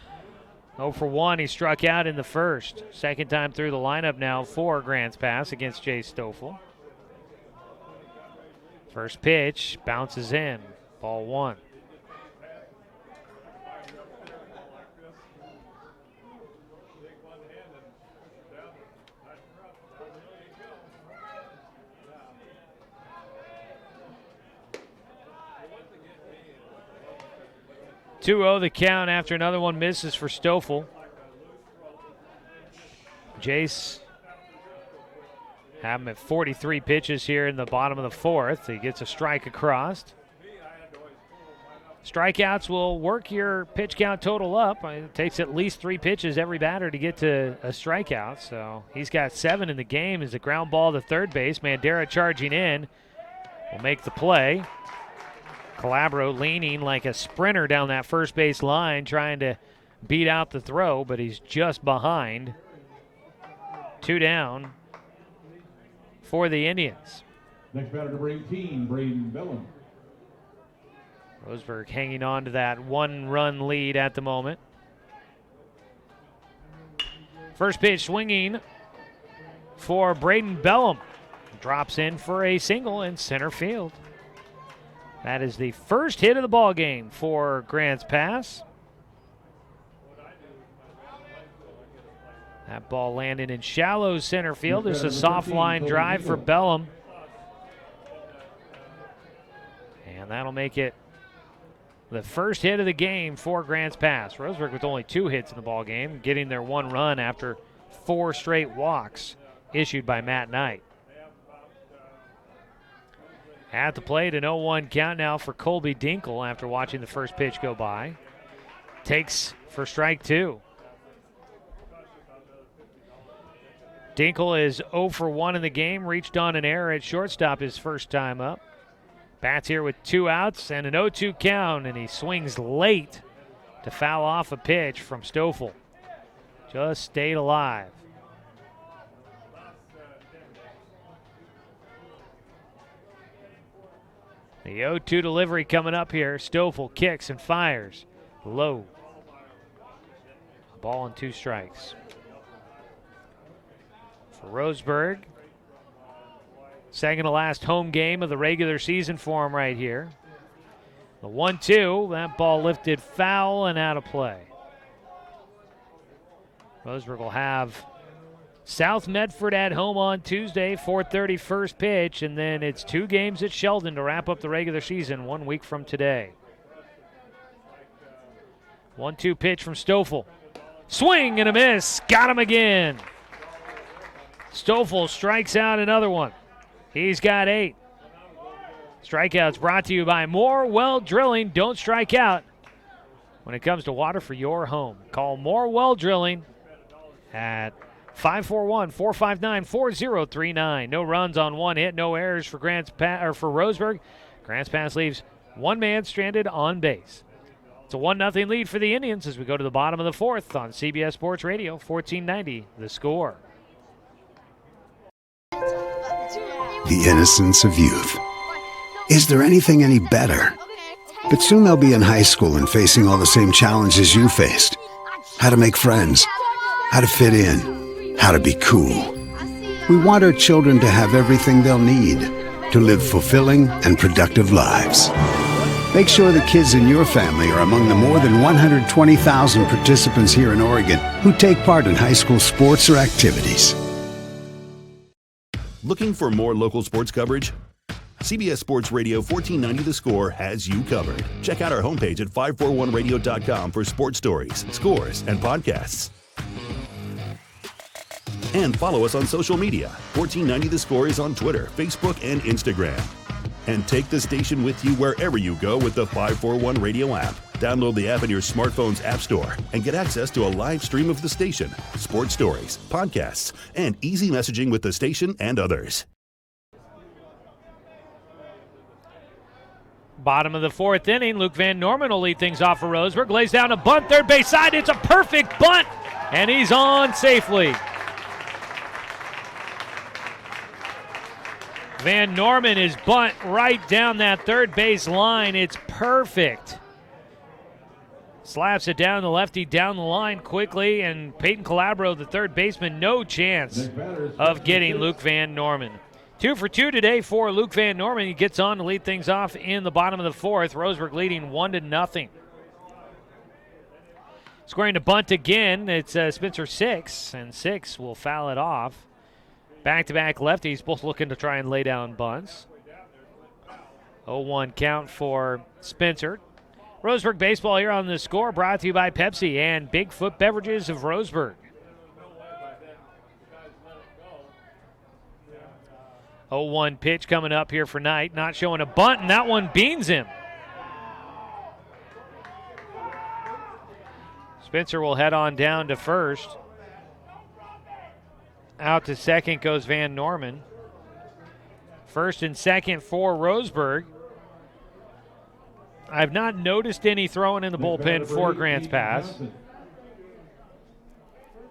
0 for 1, he struck out in the first. Second time through the lineup now for Grants Pass against Jay Stoffel. First pitch, bounces in, ball 1. The count after another one misses for Stoffel. Jace have him at 43 pitches here in the bottom of the 4th. He gets a strike across. Strikeouts will work your pitch count total up. It takes at least 3 pitches every batter to get to a strikeout. So he's got 7 in the game. Is a ground ball to third base. Mandera charging in will make the play. Calabro leaning like a sprinter down that first base line, trying to beat out the throw, but he's just behind. 2 down for the Indians. Next batter number 18, Braden Bellum. Roseburg hanging on to that 1-run lead at the moment. First pitch swinging for Braden Bellum. Drops in for a single in center field. That is the first hit of the ball game for Grants Pass. That ball landed in shallow center field. It's a soft line drive for Bellum. And that'll make it the first hit of the game for Grants Pass. Roseburg with only 2 hits in the ball game, getting their 1 run after 4 straight walks issued by Matt Knight. At the plate, an 0-1 count now for Colby Dinkle after watching the first pitch go by. Takes for strike 2. Dinkle is 0 for 1 in the game, reached on an error at shortstop his first time up. Bats here with 2 outs and an 0-2 count, and he swings late to foul off a pitch from Stoffel. Just stayed alive. The 0-2 delivery coming up here. Stoffel kicks and fires. Low. A ball and 2 strikes. For Roseburg, second to last home game of the regular season for him right here. The 1-2, that ball lifted foul and out of play. Roseburg will have South Medford at home on Tuesday, 4:30 first pitch, and then it's 2 games at Sheldon to wrap up the regular season 1 week from today. 1-2 pitch from Stoffel. Swing and a miss. Got him again. Stoffel strikes out another one. He's got 8. Strikeouts brought to you by More Well Drilling. Don't strike out when it comes to water for your home. Call More Well Drilling at 541-459-4039. No runs on 1 hit, no errors for Roseburg. Grants Pass leaves 1 man stranded on base. It's a 1-0 lead for the Indians as we go to the bottom of the 4th on CBS Sports Radio, 1490 The Score. The innocence of youth. Is there anything any better? But soon they'll be in high school and facing all the same challenges you faced. How to make friends, how to fit in, how to be cool. We want our children to have everything they'll need to live fulfilling and productive lives. Make sure the kids in your family are among the more than 120,000 participants here in Oregon who take part in high school sports or activities. Looking for more local sports coverage? CBS Sports Radio 1490 The Score has you covered. Check out our homepage at 541radio.com for sports stories, scores, and podcasts. And follow us on social media. 1490 The Score is on Twitter, Facebook, and Instagram. And take the station with you wherever you go with the 541 Radio app. Download the app in your smartphone's app store and get access to a live stream of the station, sports stories, podcasts, and easy messaging with the station and others. Bottom of the 4th inning, Luke Van Norman will lead things off for Roseburg. Lays down a bunt, third base side. It's a perfect bunt, and he's on safely. Van Norman is bunt right down that third base line. It's perfect. Slaps it down the lefty down the line quickly, and Peyton Calabro, the third baseman, no chance of getting Luke Van Norman. 2 for 2 today for Luke Van Norman. He gets on to lead things off in the bottom of the 4th. Roseburg leading 1-0. Scoring to bunt again, it's Spencer Six, and Six will foul it off. Back-to-back lefties, both looking to try and lay down bunts. 0-1 count for Spencer. Roseburg baseball here on The Score, brought to you by Pepsi and Bigfoot Beverages of Roseburg. 0-1 pitch coming up here for Knight, not showing a bunt, and that one beans him. Spencer will head on down to first. Out to second goes Van Norman. First and second for Roseburg. I've not noticed any throwing in the bullpen for Grants Pass.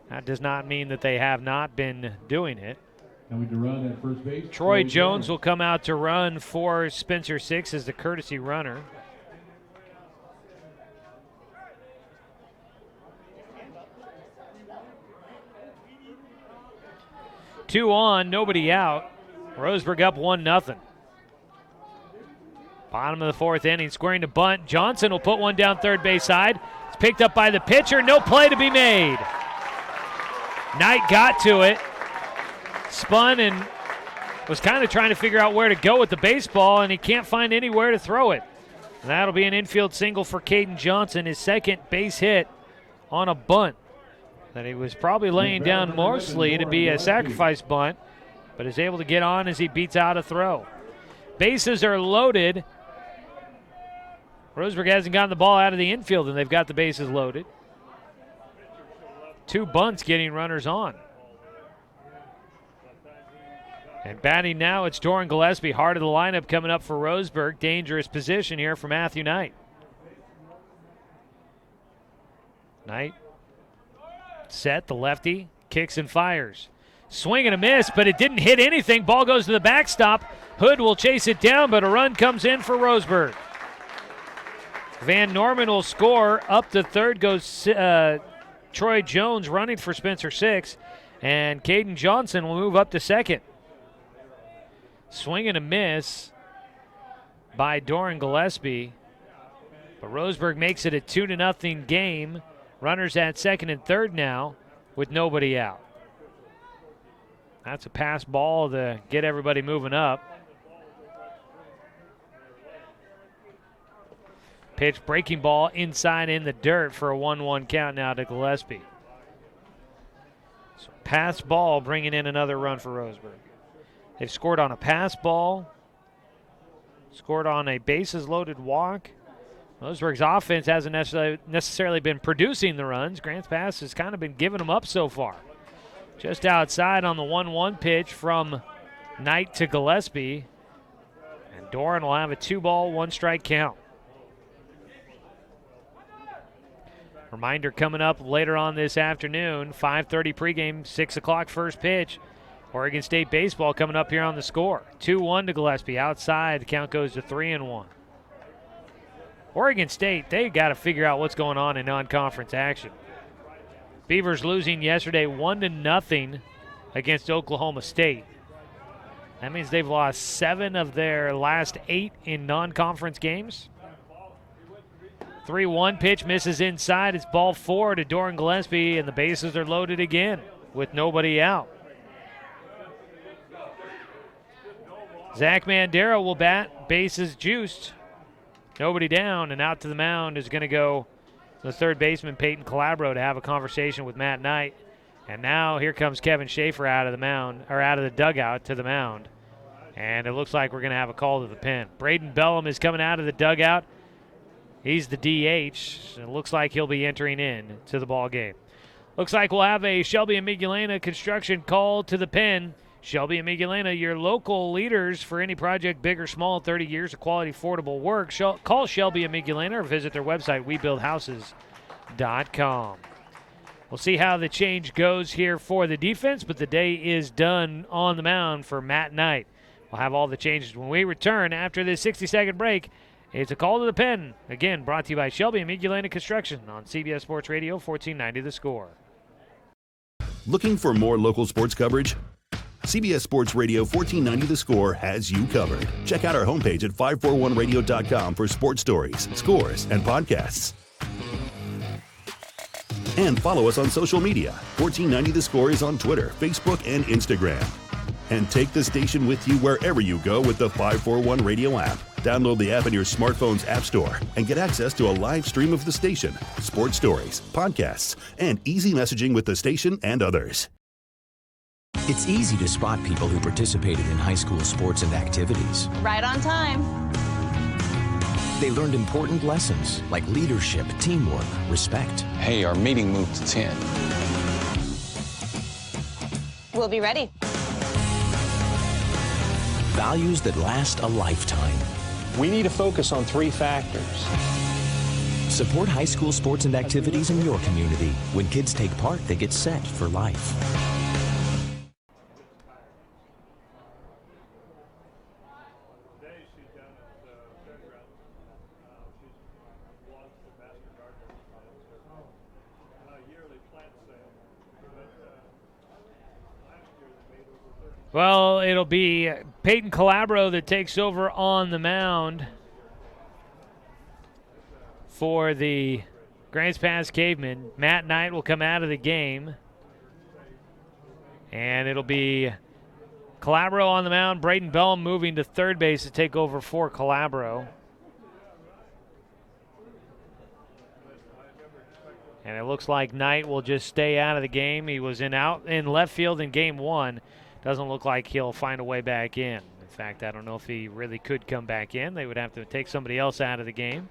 That does not mean that they have not been doing it. Run at first base. Troy Jones will come out to run for Spencer Six as the courtesy runner. Two on, nobody out. Roseburg up 1-0. Bottom of the 4th inning, squaring to bunt. Johnson will put one down third base side. It's picked up by the pitcher. No play to be made. Knight got to it, spun, and was kind of trying to figure out where to go with the baseball, and he can't find anywhere to throw it. And that'll be an infield single for Caden Johnson, his second base hit on a bunt that he was probably laying down mostly to be a sacrifice bunt, but is able to get on as he beats out a throw. Bases are loaded. Roseburg hasn't gotten the ball out of the infield, and they've got the bases loaded. 2 bunts getting runners on. And batting now, it's Doran Gillespie, heart of the lineup coming up for Roseburg. Dangerous position here for Matthew Knight. Knight set, the lefty, kicks and fires. Swing and a miss, but it didn't hit anything. Ball goes to the backstop. Hood will chase it down, but a run comes in for Roseburg. Van Norman will score. Up to third goes Troy Jones running for Spencer 6, and Caden Johnson will move up to second. Swing and a miss by Doran Gillespie, but Roseburg makes it a 2-0 game. Runners at second and third now with nobody out. That's a pass ball to get everybody moving up. Pitch, breaking ball inside in the dirt for a 1-1 count now to Gillespie. So pass ball bringing in another run for Roseburg. They've scored on a pass ball, scored on a bases loaded walk. Roseburg's offense hasn't necessarily been producing the runs. Grants Pass has kind of been giving them up so far. Just outside on the 1-1 pitch from Knight to Gillespie. And Doran will have a 2-ball, 1-strike count. Reminder coming up later on this afternoon, 5:30 pregame, 6 o'clock first pitch. Oregon State baseball coming up here on the score. 2-1 to Gillespie. Outside, the count goes to 3-1. Oregon State, they got to figure out what's going on in non-conference action. Beavers losing yesterday 1-0 against Oklahoma State. That means they've lost 7 of their last 8 in non-conference games. 3-1 pitch misses inside. It's ball 4 to Doran Gillespie, and the bases are loaded again with nobody out. Zach Mandera will bat, bases juiced. Nobody down, and out to the mound is going to go the third baseman, Peyton Calabro, to have a conversation with Matt Knight. And now here comes Kevin Schaefer out of the mound, or out of the dugout to the mound. And it looks like we're going to have a call to the pen. Braden Bellum is coming out of the dugout. He's the DH. It looks like he'll be entering in to the ball game. Looks like we'll have a Shelby and Migulena construction call to the pen. Shelby and Migulena, your local leaders for any project, big or small, 30 years of quality, affordable work. Call Shelby and Migulena or visit their website, webuildhouses.com. We'll see how the change goes here for the defense, but the day is done on the mound for Matt Knight. We'll have all the changes when we return after this 60-second break. It's a call to the pen. Again, brought to you by Shelby and Migulena Construction on CBS Sports Radio, 1490 The Score. Looking for more local sports coverage? CBS Sports Radio 1490 The Score has you covered. Check out our homepage at 541radio.com for sports stories, scores, and podcasts. And follow us on social media. 1490 The Score is on Twitter, Facebook, and Instagram. And take the station with you wherever you go with the 541 Radio app. Download the app in your smartphone's app store and get access to a live stream of the station, sports stories, podcasts, and easy messaging with the station and others. It's easy to spot people who participated in high school sports and activities. Right on time. They learned important lessons like leadership, teamwork, respect. Hey, our meeting moved to 10. We'll be ready. Values that last a lifetime. We need to focus on 3 factors. Support high school sports and activities in your community. When kids take part, they get set for life. Well, it'll be Peyton Calabro that takes over on the mound for the Grants Pass Cavemen. Matt Knight will come out of the game. And it'll be Calabro on the mound. Braden Bellum moving to third base to take over for Calabro. And it looks like Knight will just stay out of the game. He was out in left field in game 1. Doesn't look like he'll find a way back in. fact, I don't know if he really could come back in. They would have to take somebody else out of the game.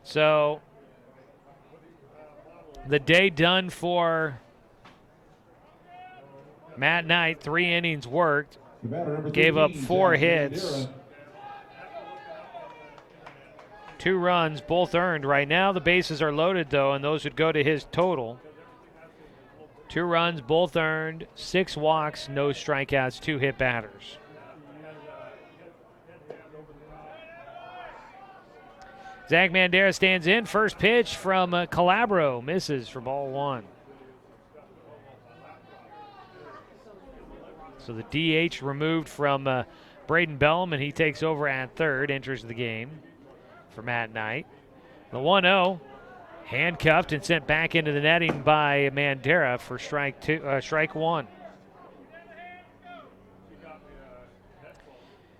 So the day done for Matt Knight. 3 innings worked. Gave up 4 hits. 2 runs, both earned. Right now the bases are loaded, though, and those would go to his total. 2 runs, both earned, 6 walks, no strikeouts, 2 hit batters. Zach Mandera stands in. First pitch from Calabro. Misses for ball 1. So the DH removed from Braden Bellum, and he takes over at third, enters the game for Matt Knight. The 1-0, handcuffed and sent back into the netting by Mandera for strike 1.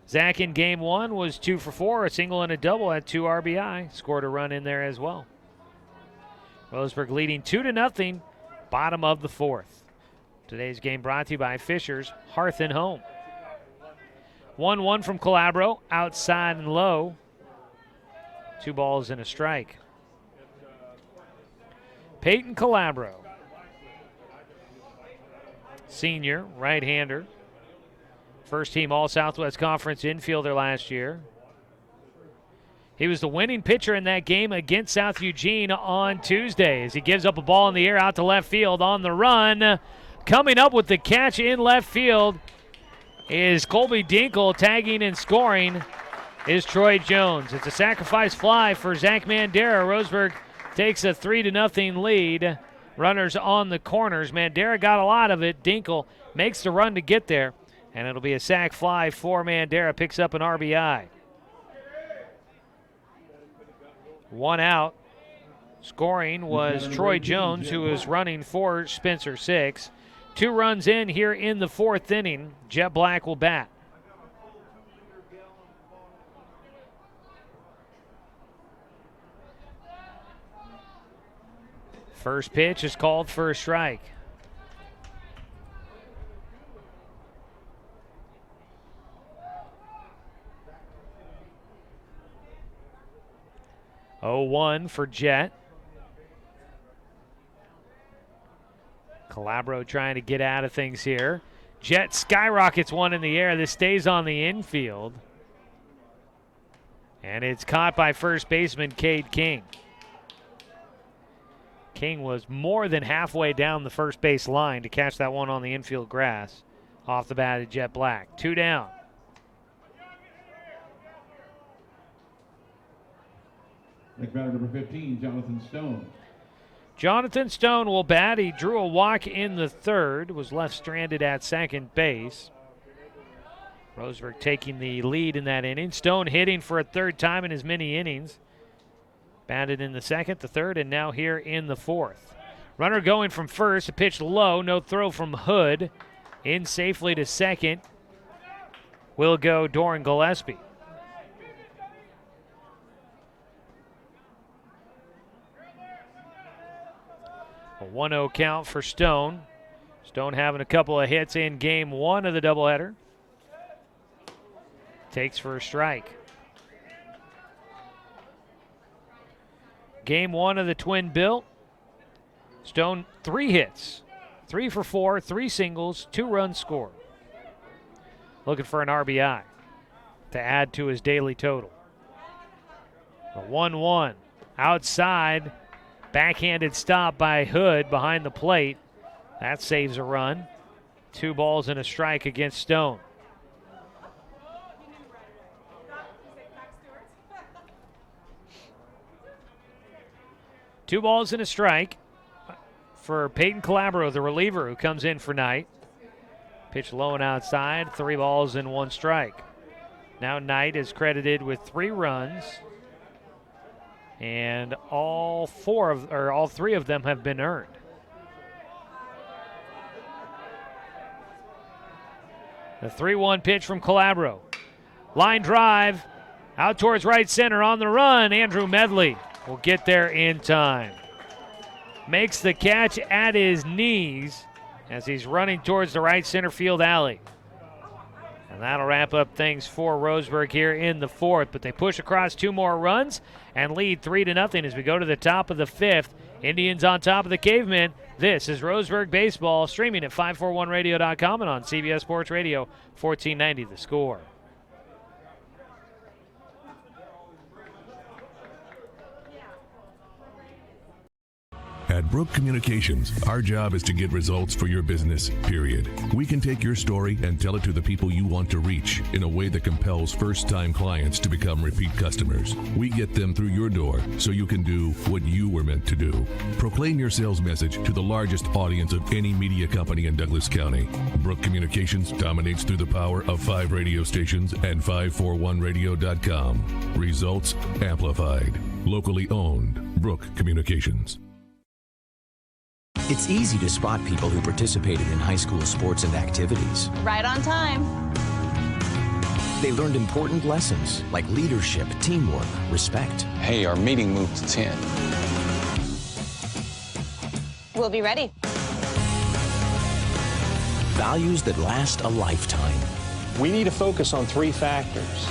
Zach in game 1 was 2 for 4, a single and a double, had 2 RBI. Scored a run in there as well. Roseburg leading 2-0, bottom of the 4th. Today's game brought to you by Fisher's Hearth and Home. 1-1 from Calabro, outside and low. 2 balls and a strike. Peyton Calabro, senior, right-hander. First team All-Southwest Conference infielder last year. He was the winning pitcher in that game against South Eugene on Tuesday as he gives up a ball in the air out to left field on the run. Coming up with the catch in left field is Colby Dinkle. Tagging and scoring is Troy Jones. It's a sacrifice fly for Zach Mandera. Roseburg takes a 3-0 lead. Runners on the corners. Mandera got a lot of it. Dinkle makes the run to get there. And it'll be a sac fly for Mandera. Picks up an RBI. 1 out. Scoring was Troy Jones, who was running for Spencer 6. 2 runs in here in the 4th inning. Jet Black will bat. First pitch is called for a strike. Oh-1 for Jet. Calabro trying to get out of things here. Jet skyrockets one in the air. This stays on the infield. And it's caught by first baseman Cade King. King was more than halfway down the first base line to catch that one on the infield grass. Off the bat of Jet Black. 2 down. Next batter, number 15, Jonathan Stone. Jonathan Stone will bat. He drew a walk in the 3rd, was left stranded at second base. Roseburg taking the lead in that inning. Stone hitting for a 3rd time in as many innings. Batted in the 2nd, the 3rd, and now here in the 4th. Runner going from first, a pitch low, no throw from Hood. In safely to second will go Doran Gillespie. A 1-0 count for Stone. Stone having a couple of hits in game 1 of the doubleheader. Takes for a strike. Game 1 of the twin bill. Stone 3 hits. 3 for 4, 3 singles, 2 runs scored. Looking for an RBI to add to his daily total. A 1-1 outside. Backhanded stop by Hood behind the plate. That saves a run. 2 balls and a strike against Stone. Two balls and a strike for Peyton Calabro, the reliever who comes in for Knight. Pitch low and outside, 3 balls and 1 strike. Now Knight is credited with 3 runs. And all 3 of them have been earned. The 3-1 pitch from Calabro. Line drive out towards right center on the run. Andrew Medley will get there in time. Makes the catch at his knees as he's running towards the right center field alley. And that'll wrap up things for Roseburg here in the fourth. But they push across 2 more runs and lead 3-0 as we go to the top of the fifth. Indians on top of the Cavemen. This is Roseburg Baseball, streaming at 541radio.com and on CBS Sports Radio 1490 The Score. At Brook Communications, our job is to get results for your business, period. We can take your story and tell it to the people you want to reach in a way that compels first-time clients to become repeat customers. We get them through your door so you can do what you were meant to do. Proclaim your sales message to the largest audience of any media company in Douglas County. Brook Communications dominates through the power of 5 radio stations and 541radio.com. Results amplified. Locally owned. Brook Communications. It's easy to spot people who participated in high school sports and activities. Right on time. They learned important lessons like leadership, teamwork, respect. Hey, our meeting moved to 10. We'll be ready. Values that last a lifetime. We need to focus on 3 factors.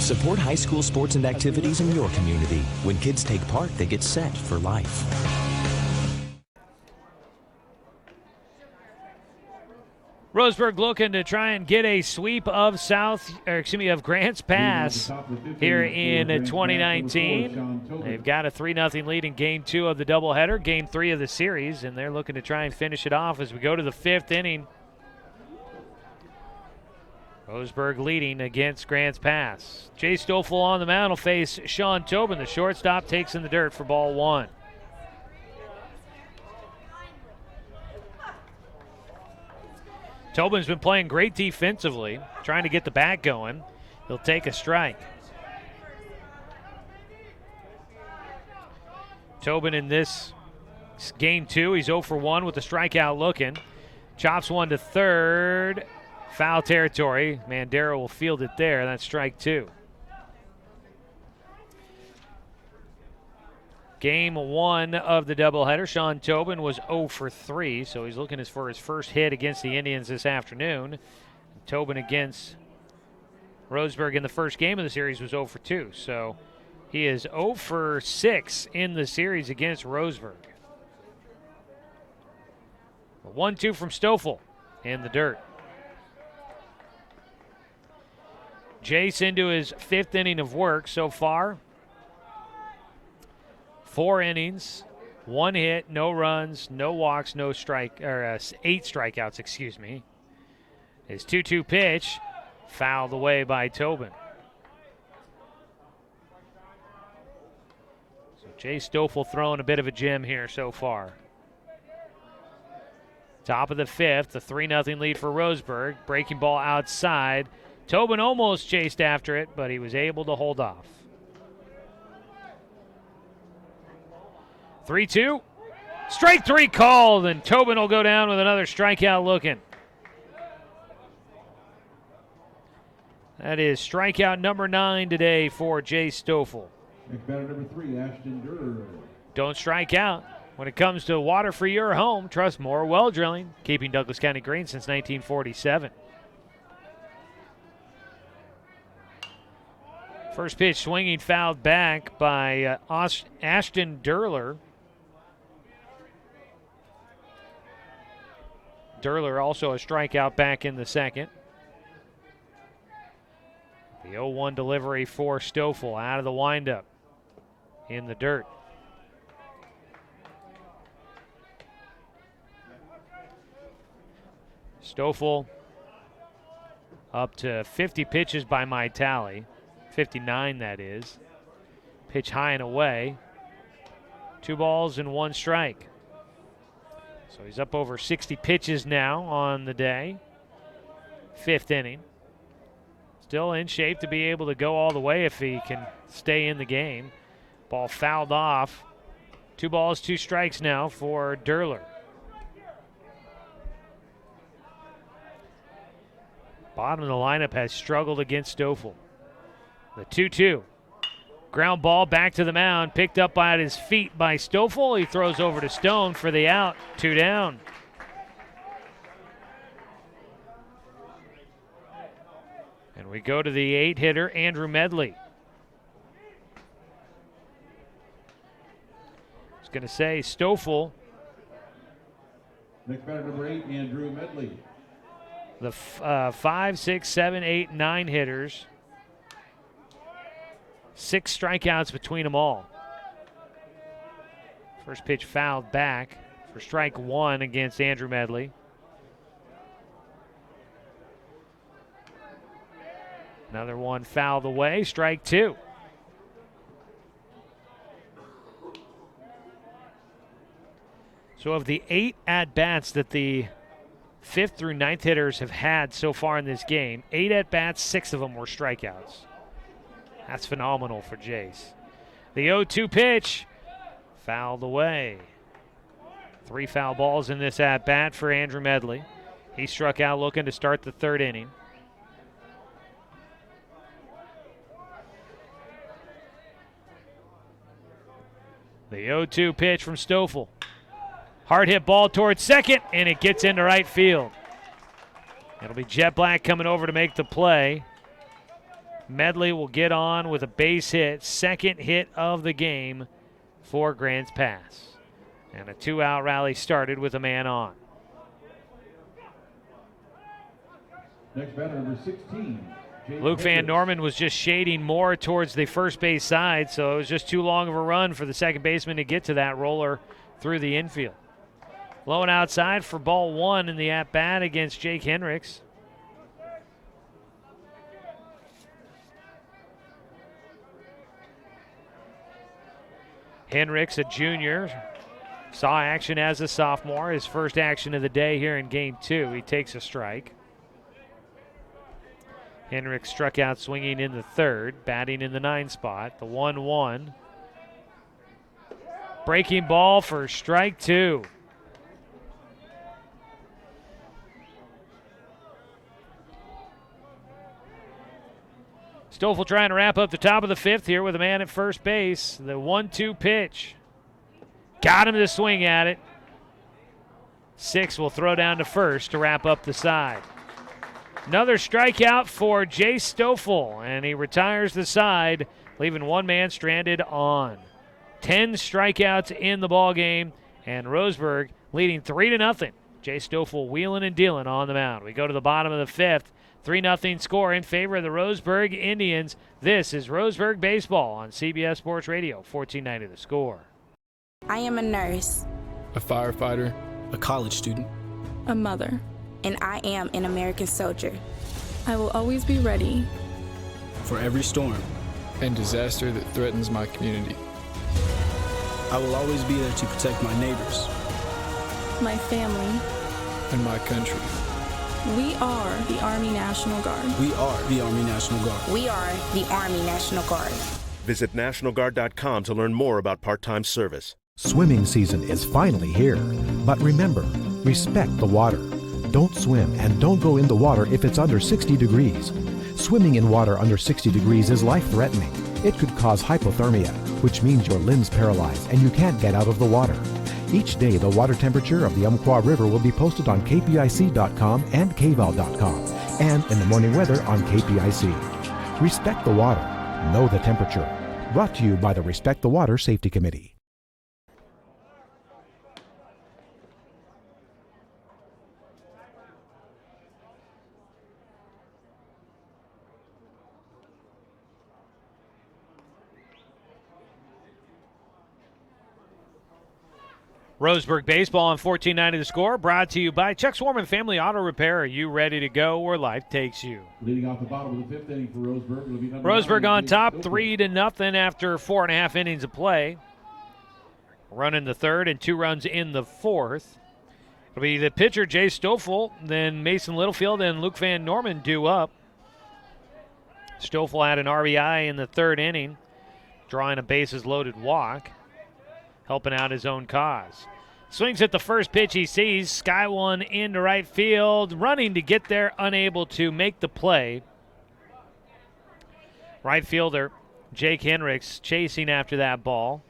Support high school sports and activities in your community. When kids take part, they get set for life. Roseburg looking to try and get a sweep of Grants Pass here in 2019. They've got a 3-0 lead in Game 2 of the doubleheader, Game 3 of the series, and they're looking to try and finish it off as we go to the 5th inning. Roseburg leading against Grants Pass. Jay Stoffel on the mound will face Sean Tobin. The shortstop takes in the dirt for ball 1. Tobin's been playing great defensively, trying to get the bat going. He'll take a strike. Tobin in this Game 2, he's 0 for 1 with the strikeout looking. Chops one to third. Foul territory. Mandera will field it there. That's strike 2. Game 1 of the doubleheader, Sean Tobin was 0 for 3, so he's looking for his first hit against the Indians this afternoon. Tobin against Roseburg in the first game of the series was 0 for 2, so he is 0 for 6 in the series against Roseburg. 1-2 from Stoffel in the dirt. Jace into his 5th inning of work so far. 4 innings, 1 hit, no runs, no walks, 8 strikeouts, excuse me. His 2-2 pitch fouled away by Tobin. So Jay Stoffel throwing a bit of a gem here so far. Top of the 5th, a 3-0 lead for Roseburg. Breaking ball outside. Tobin almost chased after it, but he was able to hold off. 3-2. Strike 3 called, and Tobin will go down with another strikeout looking. That is strikeout number 9 today for Jay Stoffel. Next batter number 3, Ashton Durr. Don't strike out. When it comes to water for your home, trust Moore Well Drilling, keeping Douglas County green since 1947. First pitch swinging, fouled back by Ashton Durler. Durler also a strikeout back in the second. The 0-1 delivery for Stoffel out of the windup in the dirt. Stoffel up to 50 pitches by my tally. 59 that is. Pitch high and away. 2 balls and 1 strike. So he's up over 60 pitches now on the day. 5th inning. Still in shape to be able to go all the way if he can stay in the game. Ball fouled off. 2 balls, 2 strikes now for Durler. Bottom of the lineup has struggled against Stoffel. The 2-2. Ground ball back to the mound, picked up by his feet by Stoffel. He throws over to Stone for the out. 2 down. And we go to the 8-hitter, Andrew Medley. I was going to say Stoffel. Next batter, number 8, Andrew Medley. The 5, 6, 7, 8, 9 hitters. 6 strikeouts between them all. First pitch fouled back for strike 1 against Andrew Medley. Another one fouled away, strike 2. So of the 8 at-bats that the 5th through 9th hitters have had so far in this game, 8 at-bats, 6 of them were strikeouts. That's phenomenal for Jace. The 0-2 pitch, fouled away. 3 foul balls in this at-bat for Andrew Medley. He struck out looking to start the 3rd inning. The 0-2 pitch from Stoffel. Hard hit ball towards second, and it gets into right field. It'll be Jet Black coming over to make the play. Medley will get on with a base hit, 2nd hit of the game for Grants Pass. And a 2-out rally started with a man on. Next batter, number 16. Luke Van Norman was just shading more towards the first base side, so it was just too long of a run for the second baseman to get to that roller through the infield. Low and outside for ball 1 in the at-bat against Jake Hendricks. Hendricks, a junior, saw action as a sophomore. His first action of the day here in Game 2. He takes a strike. Hendricks struck out swinging in the 3rd, batting in the 9 spot. The 1-1. Breaking ball for strike 2. Stoffel trying to wrap up the top of the 5th here with a man at first base. The 1-2 pitch. Got him to swing at it. 6 will throw down to first to wrap up the side. Another strikeout for Jay Stoffel, and he retires the side, leaving one man stranded on. 10 strikeouts in the ballgame, and Roseburg leading 3-0. Jay Stoffel wheeling and dealing on the mound. We go to the bottom of the 5th. 3-0 score in favor of the Roseburg Indians. This is Roseburg Baseball on CBS Sports Radio, 1490 The Score. I am a nurse, a firefighter, a college student, a mother, and I am an American soldier. I will always be ready for every storm and disaster that threatens my community. I will always be there to protect my neighbors, my family, and my country. We are the Army National Guard. We are the Army National Guard. We are the Army National Guard. Visit nationalguard.com to learn more about part-time service. Swimming season is finally here. But remember, respect the water. Don't swim and don't go in the water if it's under 60 degrees. Swimming in water under 60 degrees is life-threatening. It could cause hypothermia, which means your limbs paralyzed and you can't get out of the water. Each day, the water temperature of the Umpqua River will be posted on kpic.com and kval.com, and in the morning weather on KPIC. Respect the water. Know the temperature. Brought to you by the Respect the Water Safety Committee. Roseburg Baseball on 1490 The Score, brought to you by Chuck Swarman Family Auto Repair. Are you ready to go where life takes you? Leading off the bottom of the 5th inning for Roseburg. It'll be Roseburg on top, 3-0 after 4.5 innings of play. Run in the 3rd and 2 runs in the 4th. It'll be the pitcher, Jay Stoffel, then Mason Littlefield and Luke Van Norman due up. Stoffel had an RBI in the 3rd inning, drawing a bases-loaded walk, helping out his own cause. Swings at the first pitch he sees. Sky one into right field. Running to get there, unable to make the play. Right fielder Jake Hendricks chasing after that ball.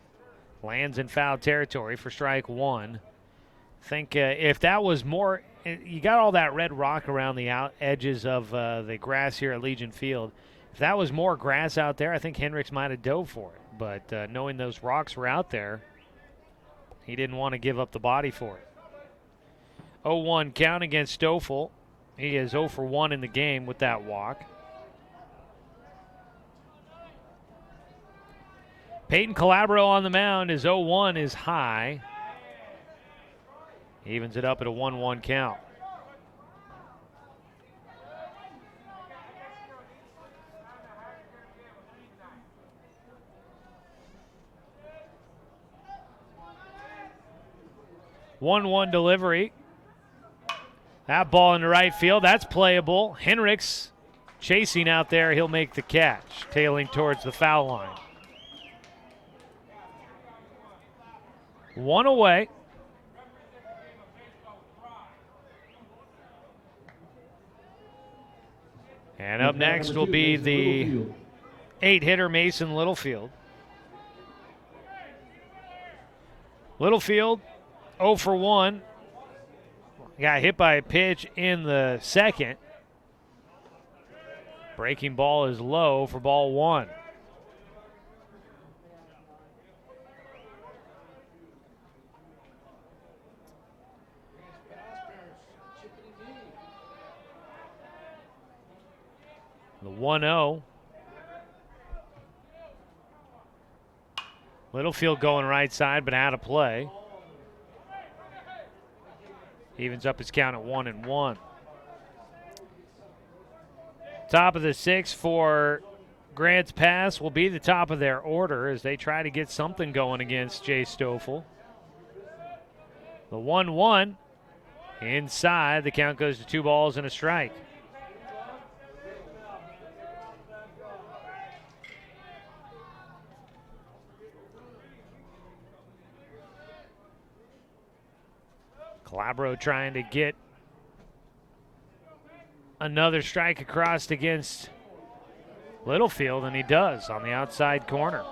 Lands in foul territory for strike 1. I think if that was more you got all that red rock around the edges of the grass here at Legion Field. If that was more grass out there, I think Hendricks might have dove for it. But knowing those rocks were out there, he didn't want to give up the body for it. 0-1 count against Stoffel. He is 0 for 1 in the game with that walk. Peyton Calabro on the mound. His 0-1 is high. He evens it up at a 1-1 count. One delivery. That ball in the right field, that's playable. Hendricks chasing out there, he'll make the catch, tailing towards the foul line. 1 away. And up next will be the 8-hitter Mason Littlefield. Littlefield 0 for 1. Got hit by a pitch in the second. Breaking ball is low for ball 1. The 1-0. Littlefield going right side, but out of play. Evens up his count at 1-1. Top of the 6th for Grants Pass will be the top of their order as they try to get something going against Jay Stoffel. The 1-1 inside. The count goes to 2 balls and a strike. Calabro trying to get another strike across against Littlefield, and he does on the outside corner.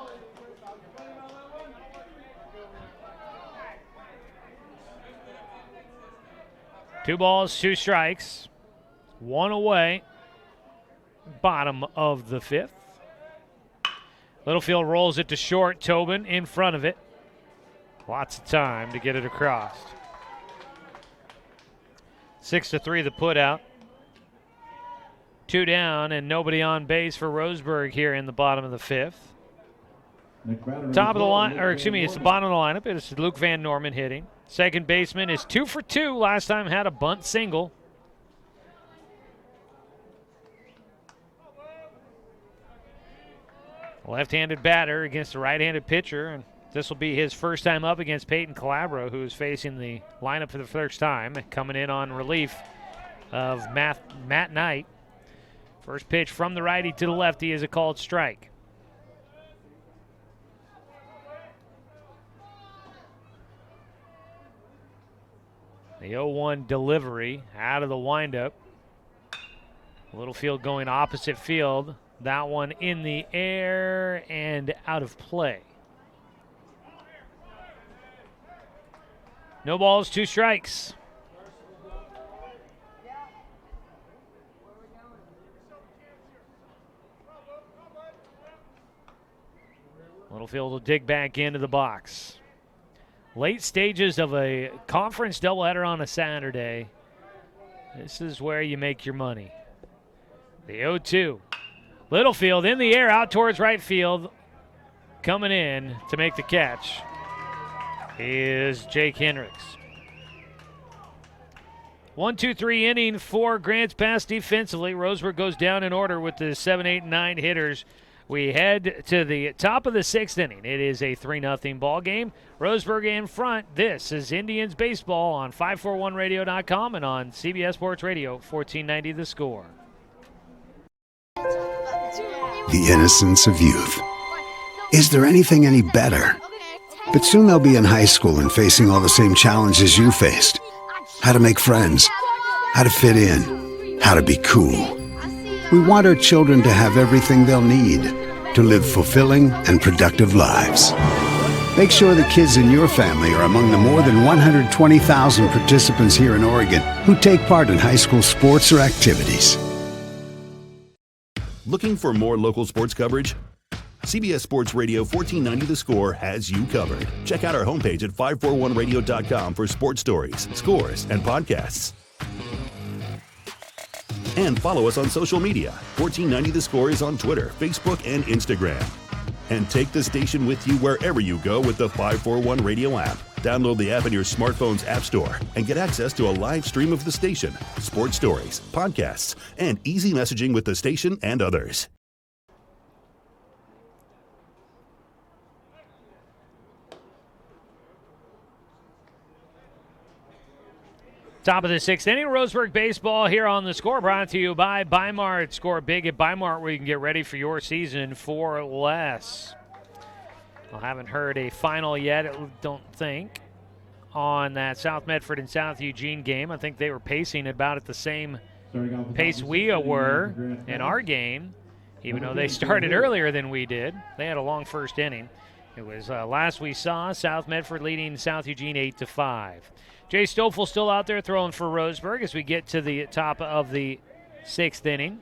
Two balls, 2 strikes, 1 away, bottom of the 5th. Littlefield rolls it to short. Tobin in front of it. Lots of time to get it across. 6-3 the put out. 2 down and nobody on base for Roseburg here in the bottom of the 5th. Top of the line, or excuse me, it's the bottom of the lineup. It's Luke Van Norman hitting. Second baseman is 2 for 2. Last time had a bunt single. Left-handed batter against a right-handed pitcher, and this will be his first time up against Peyton Calabro, who is facing the lineup for the first time, coming in on relief of Matt Knight. First pitch from the righty to the lefty is a called strike. The 0-1 delivery out of the windup. Littlefield going opposite field. That one in the air and out of play. No balls, 2 strikes. Littlefield will dig back into the box. Late stages of a conference doubleheader on a Saturday. This is where you make your money. The 0-2. Littlefield in the air out towards right field. Coming in to make the catch is Jake Hendricks. 1-2-3 inning for Grants Pass defensively. Roseburg goes down in order with the 7, 8, and 9 hitters. We head to the top of the 6th inning. It is a 3-0 ball game. Roseburg in front. This is Indians baseball on 541radio.com and on CBS Sports Radio 1490 The Score. The innocence of youth. Is there anything any better? But soon they'll be in high school and facing all the same challenges you faced. How to make friends, how to fit in, how to be cool. We want our children to have everything they'll need to live fulfilling and productive lives. Make sure the kids in your family are among the more than 120,000 participants here in Oregon who take part in high school sports or activities. Looking for more local sports coverage? CBS Sports Radio 1490 The Score has you covered. Check out our homepage at 541radio.com for sports stories, scores, and podcasts. And follow us on social media. 1490 The Score is on Twitter, Facebook, and Instagram. And take the station with you wherever you go with the 541 Radio app. Download the app in your smartphone's app store and get access to a live stream of the station, sports stories, podcasts, and easy messaging with the station and others. Top of the sixth inning, Roseburg baseball here on The Score, brought to you by Bimart. Score big at Bimart where you can get ready for your season for less. I haven't heard a final yet, I don't think, on that South Medford and South Eugene game. I think they were pacing about at the same pace we were in our game, even though they started earlier than we did. They had a long first inning. It was last we saw, South Medford leading South Eugene 8-5. Jay Stoffel still out there throwing for Roseburg as we get to the top of the sixth inning.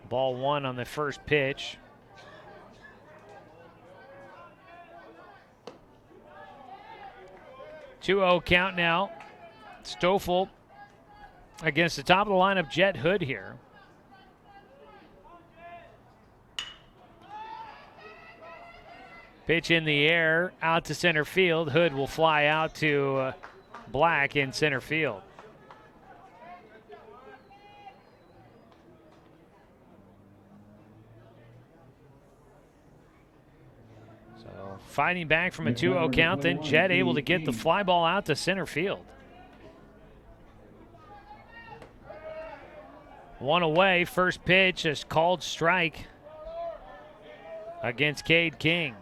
Ball one on the first pitch. (2-0) count now. Stoffel against the top of the lineup, Jet Hood here. Pitch in the air, out to center field. Hood will fly out to Black in center field. So fighting back from a 2-0 count, then Jet able to get the fly ball out to center field. One away, first pitch is called strike against Cade King.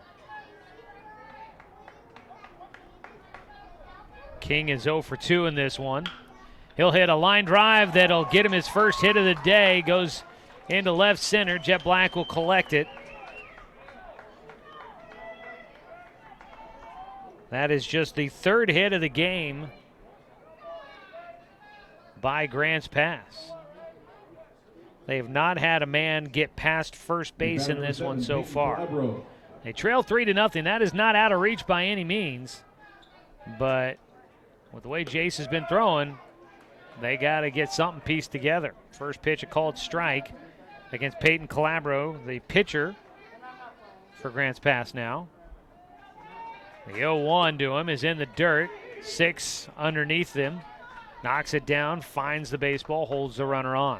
King is 0 for 2 in this one. He'll hit a line drive that'll get him his first hit of the day. Goes into left center. Jet Black will collect it. That is just the third hit of the game by Grants Pass. They have not had a man get past first base in this one so far. They trail 3-0. That is not out of reach by any means, but with the way Jace has been throwing, they got to get something pieced together. First pitch, a called strike against Peyton Calabro, the pitcher for Grants Pass now. The 0-1 to him is in the dirt. 6 underneath him. Knocks it down, finds the baseball, holds the runner on.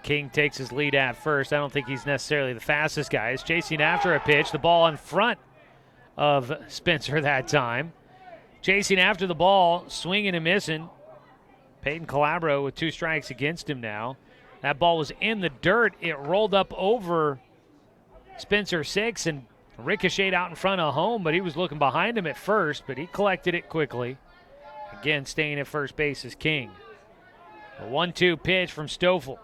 King takes his lead at first. I don't think he's necessarily the fastest guy. He's chasing after a pitch. The ball in front of Spencer that time. Chasing after the ball, swinging and missing. Peyton Calabro with 2 strikes against him now. That ball was in the dirt. It rolled up over Spencer 6 and ricocheted out in front of home, but he was looking behind him at first, but he collected it quickly. Again, staying at first base is King. A 1-2 pitch from Stoffel.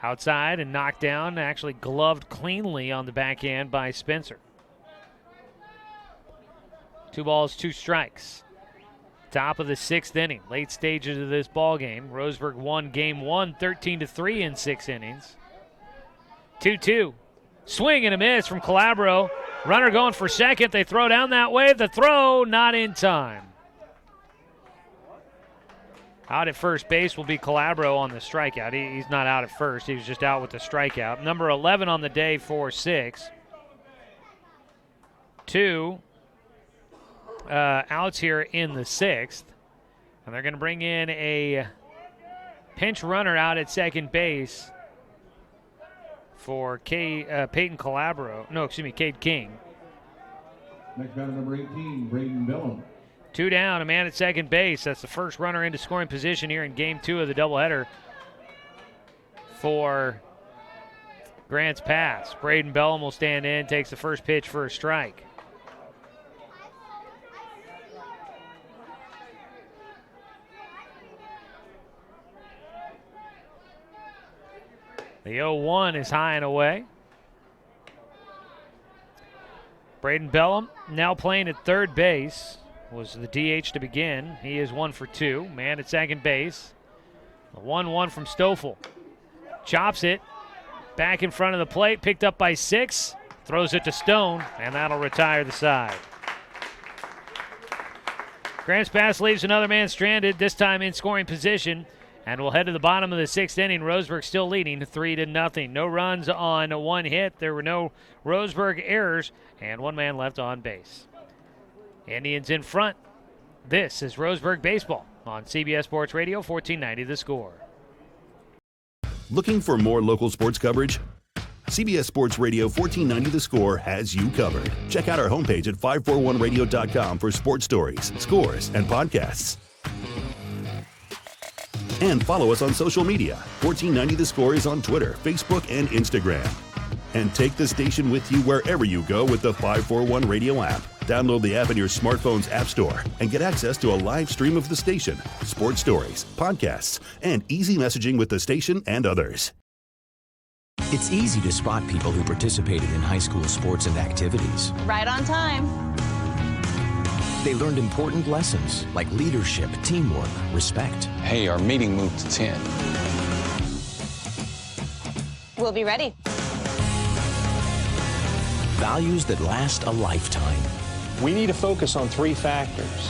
Outside and knocked down, actually gloved cleanly on the backhand by Spencer. 2 balls, 2 strikes. Top of the sixth inning, late stages of this ball game. Roseburg won game 1, 13-3 in 6 innings. 2-2. Swing and a miss from Calabro. Runner going for second. They throw down that way. The throw not in time. Out at first base will be Calabro on the strikeout. He's not out at first. He was just out with the strikeout. Number 11 on the day for 6. 2 outs here in the 6th. And they're going to bring in a pinch runner out at second base for Peyton Calabro. No, excuse me, Cade King. Next batter, number 18, Braden Bellum. 2 down, a man at second base. That's the first runner into scoring position here in game 2 of the doubleheader for Grants Pass. Braden Bellum will stand in, takes the first pitch for a strike. The 0-1 is high and away. Braden Bellum now playing at third base. Was the DH to begin. He is 1 for 2. Man at second base. The 1-1 from Stoffel. Chops it. Back in front of the plate. Picked up by 6. Throws it to Stone, and that'll retire the side. Grants Pass leaves another man stranded, this time in scoring position. And we'll head to the bottom of the 6th inning. Roseburg still leading 3-0. No runs on 1 hit. There were no Roseburg errors, and 1 man left on base. Indians in front. This is Roseburg Baseball on CBS Sports Radio, 1490 The Score. Looking for more local sports coverage? CBS Sports Radio 1490 The Score has you covered. Check out our homepage at 541radio.com for sports stories, scores, and podcasts. And follow us on social media. 1490 The Score is on Twitter, Facebook, and Instagram. And take the station with you wherever you go with the 541 Radio app. Download the app in your smartphone's app store and get access to a live stream of the station, sports stories, podcasts, and easy messaging with the station and others. It's easy to spot people who participated in high school sports and activities. Right on time. They learned important lessons like leadership, teamwork, respect. Hey, our meeting moved to 10. We'll be ready. Values that last a lifetime. We need to focus on 3 factors.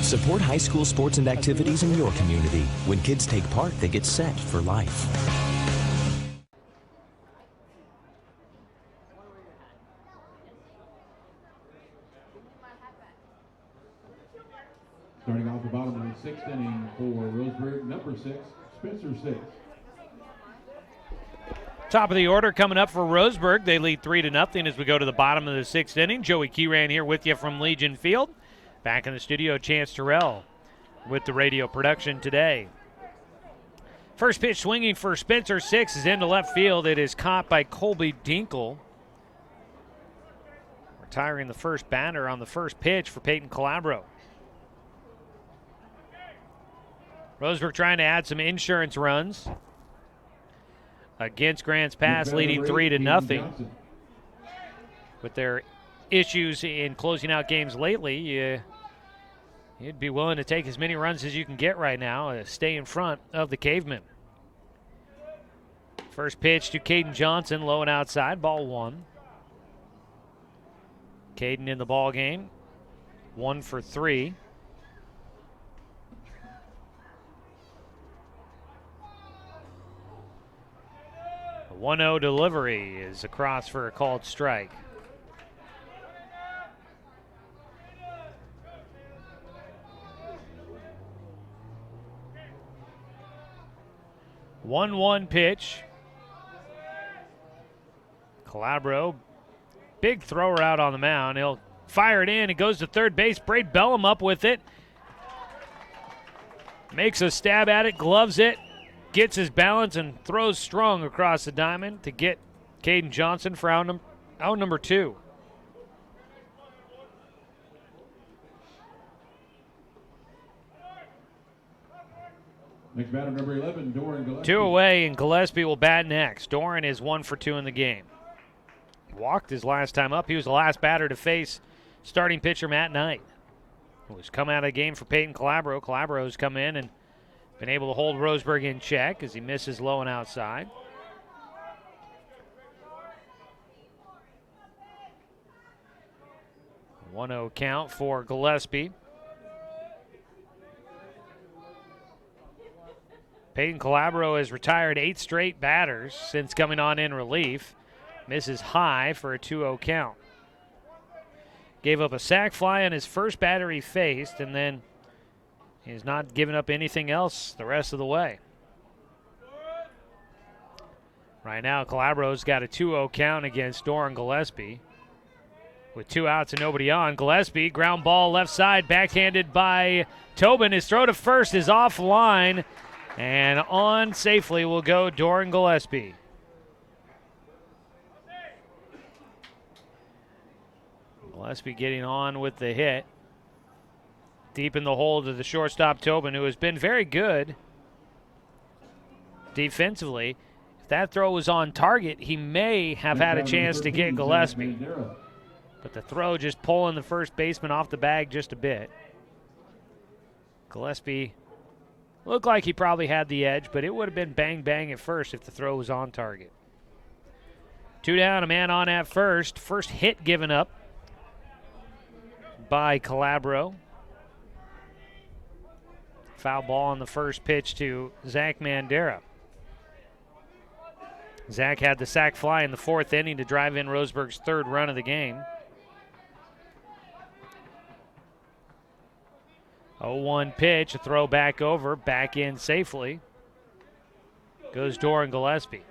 Support high school sports and activities in your community. When kids take part, they get set for life. Starting off the bottom of the 6th inning for Roseburg, number 6, Spencer 6. Top of the order coming up for Roseburg. They lead 3-0 as we go to the bottom of the 6th inning. Joey Keyran here with you from Legion Field. Back in the studio, Chance Terrell with the radio production today. First pitch swinging for Spencer 6 is into left field. It is caught by Colby Dinkle. Retiring the first batter on the first pitch for Peyton Calabro. Roseburg trying to add some insurance runs against Grants Pass, leading 3-0. With their issues in closing out games lately, you'd be willing to take as many runs as you can get right now to stay in front of the Cavemen. First pitch to Caden Johnson, low and outside, ball 1. Caden in the ball game, 1 for 3. The 1-0 delivery is across for a called strike. One pitch. Calabro, big thrower out on the mound. He'll fire it in. It goes to third base. Braid Bellum up with it. Makes a stab at it, gloves it, gets his balance, and throws strong across the diamond to get Caden Johnson for out number 2. Next batter, number 11, Doran Gillespie. 2 away, and Gillespie will bat next. Doran is 1 for 2 in the game. Walked his last time up. He was the last batter to face starting pitcher Matt Knight, who has come out of the game for Peyton Calabro. Calabro's come in and been able to hold Roseburg in check as he misses low and outside. A 1-0 count for Gillespie. Peyton Calabro has retired 8 straight batters since coming on in relief. Misses high for a 2-0 count. Gave up a sac fly on his first batter he faced, and then he's not given up anything else the rest of the way. Right now, Calabro's got a 2-0 count against Doran Gillespie. With 2 outs and nobody on, Gillespie, ground ball left side, backhanded by Tobin. His throw to first is offline, and on safely will go Doran Gillespie. Gillespie getting on with the hit. Deep in the hole to the shortstop Tobin, who has been very good defensively. If that throw was on target, he may have had a chance to get Gillespie. But the throw just pulling the first baseman off the bag just a bit. Gillespie looked like he probably had the edge, but it would have been bang-bang at first if the throw was on target. 2 down, a man on at first. First hit given up by Calabro. Foul ball on the first pitch to Zach Mandera. Zach had the sac fly in the 4th inning to drive in Roseburg's 3rd run of the game. 0-1 pitch, a throw back over, back in safely. Goes Doran Gillespie.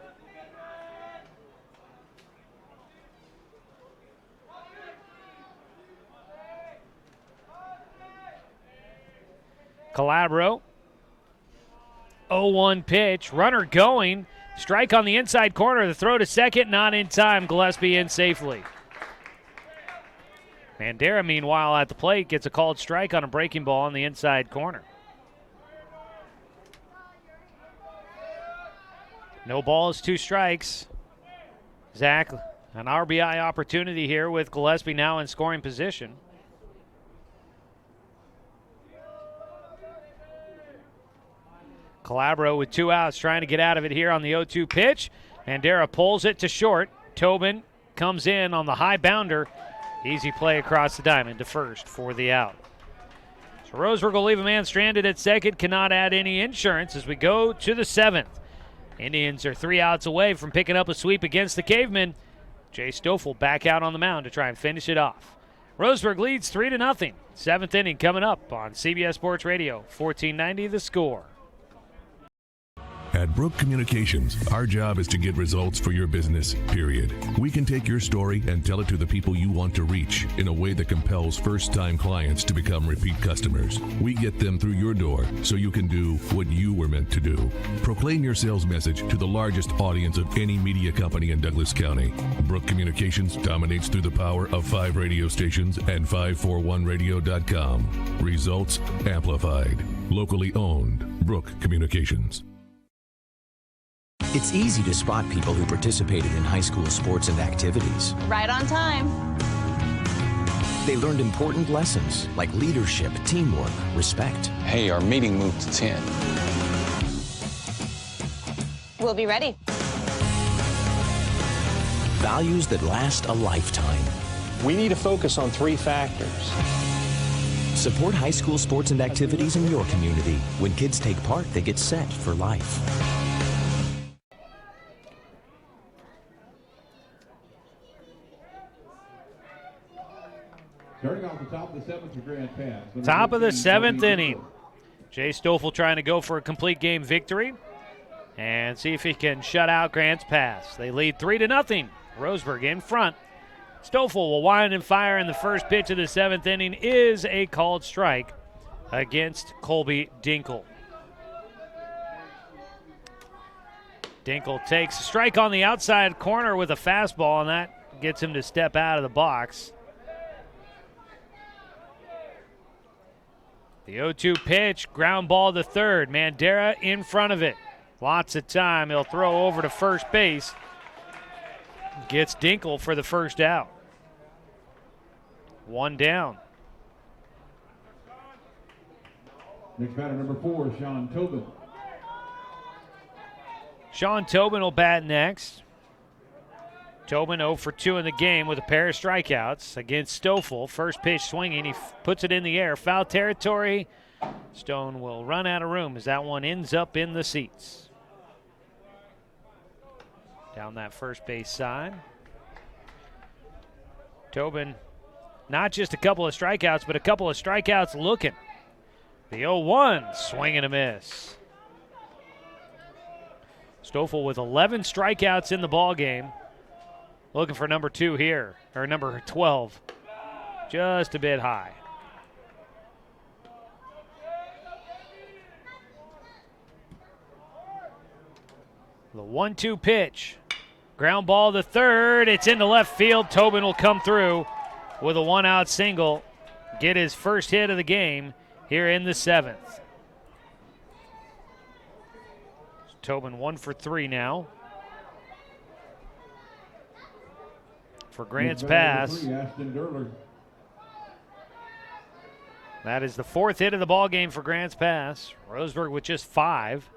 Calabro. 0-1 pitch. Runner going. Strike on the inside corner. The throw to second. Not in time. Gillespie in safely. Mandera, meanwhile, at the plate, gets a called strike on a breaking ball on the inside corner. No balls, 2 strikes. Zach, an RBI opportunity here with Gillespie now in scoring position. Calabro with 2 outs trying to get out of it here on the 0-2 pitch. Mandera pulls it to short. Tobin comes in on the high bounder. Easy play across the diamond to first for the out. So Roseburg will leave a man stranded at second, cannot add any insurance as we go to the 7th. Indians are 3 outs away from picking up a sweep against the Cavemen. Jay Stoffel back out on the mound to try and finish it off. Roseburg leads 3-0. 7th inning coming up on CBS Sports Radio, 1490 The Score. At Brook Communications, our job is to get results for your business, period. We can take your story and tell it to the people you want to reach in a way that compels first-time clients to become repeat customers. We get them through your door so you can do what you were meant to do. Proclaim your sales message to the largest audience of any media company in Douglas County. Brook Communications dominates through the power of 5 radio stations and 541radio.com. Results amplified. Locally owned. Brook Communications. It's easy to spot people who participated in high school sports and activities. Right on time. They learned important lessons like leadership, teamwork, respect. Hey, our meeting moved to 10. We'll be ready. Values that last a lifetime. We need to focus on 3 factors. Support high school sports and activities in your community. When kids take part, they get set for life. Starting off the top of the 7th for Grand Pass. Top of the 7th inning. Jay Stoffel trying to go for a complete game victory and see if he can shut out Grants Pass. They lead 3-0. Roseburg in front. Stoffel will wind and fire, and the first pitch of the 7th inning is a called strike against Colby Dinkle. Dinkle takes a strike on the outside corner with a fastball, and that gets him to step out of the box. The 0-2 pitch, ground ball to third. Mandera in front of it. Lots of time. He'll throw over to first base. Gets Dinkle for the first out. 1 down. Next batter, number 4, Sean Tobin. Sean Tobin will bat next. Tobin 0 for 2 in the game with a pair of strikeouts against Stoffel. First pitch swinging, he puts it in the air. Foul territory. Stone will run out of room as that one ends up in the seats. Down that first base side. Tobin, not just a couple of strikeouts, but a couple of strikeouts looking. The 0-1, swing and a miss. Stoffel with 11 strikeouts in the ball game. Looking for number 2 here, or number 12. Just a bit high. The 1-2 pitch. Ground ball to third. It's into left field. Tobin will come through with a 1-out single. Get his first hit of the game here in the 7th. Tobin 1 for 3 now. for Grants Next batter, Pass. number 3, Ashton Derler. That is the 4th hit of the ball game for Grants Pass. Roseburg with just 5.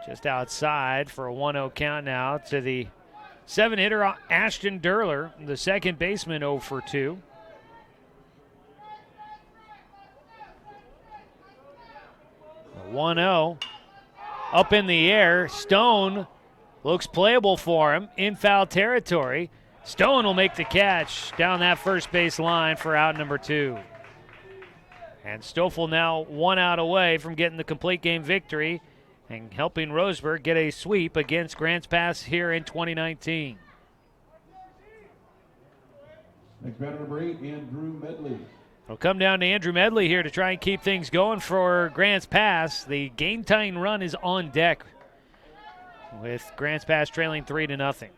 Just outside for a 1-0 count now to the 7-hitter Ashton Derler, the second baseman 0 for 2. A 1-0 up in the air. Stone looks playable for him in foul territory. Stone will make the catch down that first base line for out number 2. And Stoffel now 1 out away from getting the complete game victory and helping Roseburg get a sweep against Grants Pass here in 2019. Next batter, number 8, Andrew Medley. We'll come down to Andrew Medley here to try and keep things going for Grants Pass. The game-tying run is on deck with Grants Pass trailing 3-0.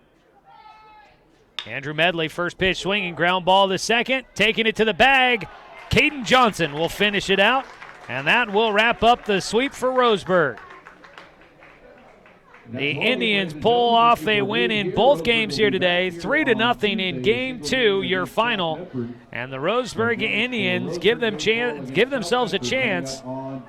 Andrew Medley, first pitch swinging, ground ball to second, taking it to the bag. Caden Johnson will finish it out, and that will wrap up the sweep for Roseburg. The Indians pull off a win in both games here today, 3-0 in Game 2, your final. And the Roseburg Indians give themselves a chance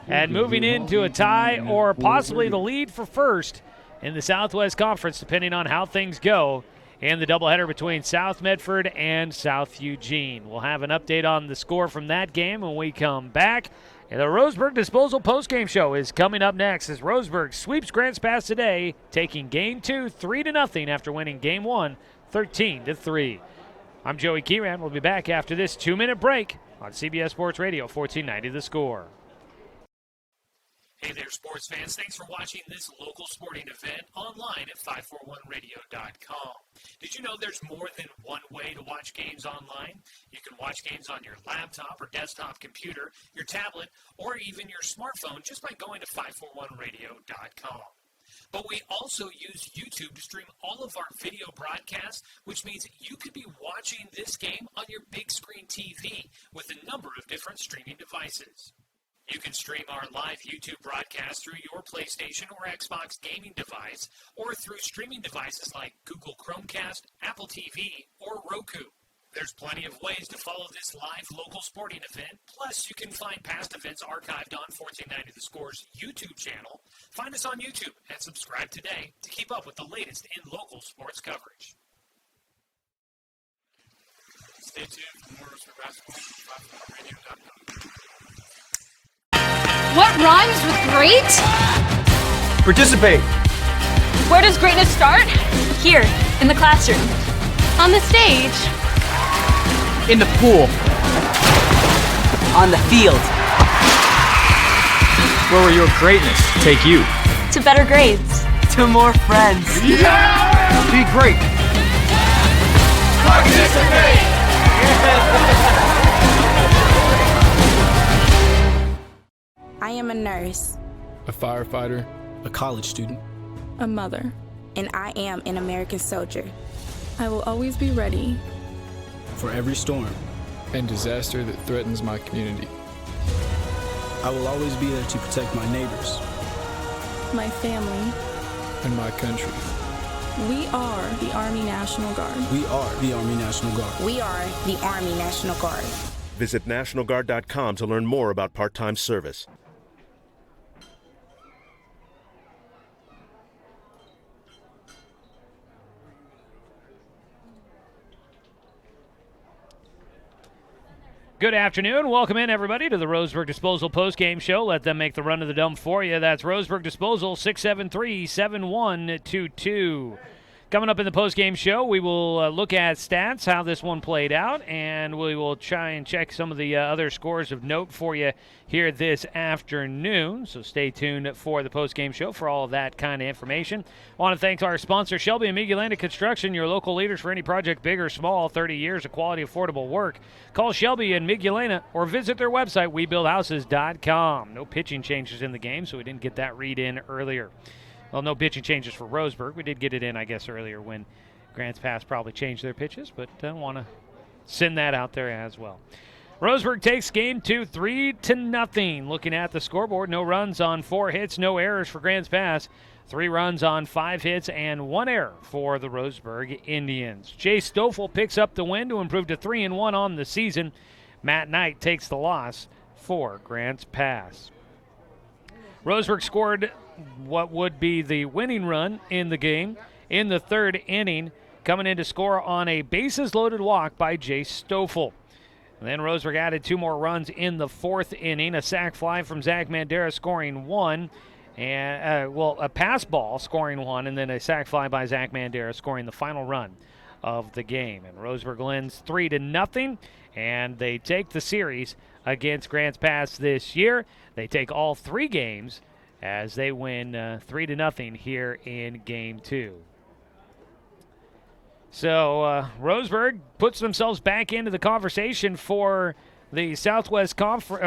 at moving into a tie or possibly the lead for first in the Southwest Conference, depending on how things go in the doubleheader between South Medford and South Eugene. We'll have an update on the score from that game when we come back. And the Roseburg Disposal postgame show is coming up next as Roseburg sweeps Grants Pass today, taking Game 2 3-0 after winning Game 1 13-3. I'm Joey Kieran. We'll be back after this 2-minute break on CBS Sports Radio 1490 The Score. Hey there, sports fans. Thanks for watching this local sporting event online at 541radio.com. Did you know there's more than one way to watch games online? You can watch games on your laptop or desktop computer, your tablet, or even your smartphone just by going to 541radio.com. But we also use YouTube to stream all of our video broadcasts, which means you could be watching this game on your big screen TV with a number of different streaming devices. You can stream our live YouTube broadcast through your PlayStation or Xbox gaming device or through streaming devices like Google Chromecast, Apple TV, or Roku. There's plenty of ways to follow this live local sporting event. Plus, you can find past events archived on 1490 The Score's YouTube channel. Find us on YouTube and subscribe today to keep up with the latest in local sports coverage. Stay tuned for more Roseburg basketball on 541radio.com. What rhymes with great? Participate. Where does greatness start? Here, in the classroom. On the stage. In the pool. On the field. Where will your greatness take you? To better grades. To more friends. Yeah! Be great. Participate! I am a nurse, a firefighter, a college student, a mother, and I am an American soldier. I will always be ready for every storm and disaster that threatens my community. I will always be there to protect my neighbors, my family, and my country. We are the Army National Guard. We are the Army National Guard. We are the Army National Guard. Visit nationalguard.com to learn more about part-time service. Good afternoon. Welcome in, everybody, to the Roseburg Disposal postgame show. Let them make the run of the dump for you. That's Roseburg Disposal, 673-7122. Coming up in the postgame show, we will look at stats, how this one played out, and we will try and check some of the other scores of note for you here this afternoon. So stay tuned for the postgame show for all of that kind of information. I want to thank our sponsor, Shelby and Migulanda Construction, your local leaders for any project, big or small, 30 years of quality, affordable work. Call Shelby and Migulanda or visit their website, WeBuildHouses.com. No pitching changes in the game, so we didn't get that read in earlier. Well, no pitching changes for Roseburg. We did get it in, I guess, earlier when Grants Pass probably changed their pitches, but I want to send that out there as well. Roseburg takes game 2, 3-0. Looking at the scoreboard, no runs on 4 hits, no errors for Grants Pass. 3 runs on 5 hits and 1 error for the Roseburg Indians. Jay Stoffel picks up the win to improve to 3-1 on the season. Matt Knight takes the loss for Grants Pass. Roseburg scored what would be the winning run in the game in the 3rd inning, coming in to score on a bases-loaded walk by Jay Stoffel. And then Roseburg added 2 more runs in the 4th inning, a sac fly from Zach Mandera scoring 1, and a pass ball scoring 1, and then a sac fly by Zach Mandera scoring the final run of the game. And Roseburg wins 3-0, and they take the series against Grants Pass this year. They take all 3 games as they win 3-0 here in Game 2. So Roseburg puts themselves back into the conversation for the Southwest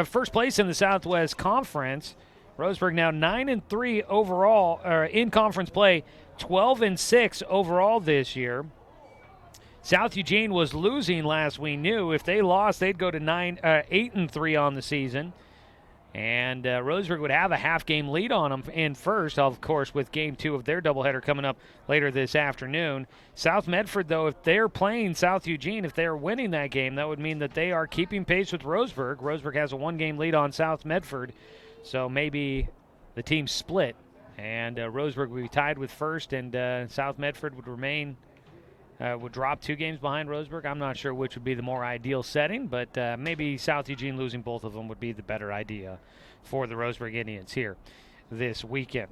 first place in the Southwest Conference. Roseburg now 9-3 overall in conference play, 12-6 overall this year. South Eugene was losing last we knew. If they lost, they'd go to 8-3 on the season. And Roseburg would have a half-game lead on them in first, of course, with Game 2 of their doubleheader coming up later this afternoon. South Medford, though, if they're playing South Eugene, if they're winning that game, that would mean that they are keeping pace with Roseburg. Roseburg has a 1-game lead on South Medford, so maybe the team split, and Roseburg would be tied with first, and South Medford would remain would drop 2 games behind Roseburg. I'm not sure which would be the more ideal setting, but maybe South Eugene losing both of them would be the better idea for the Roseburg Indians here this weekend.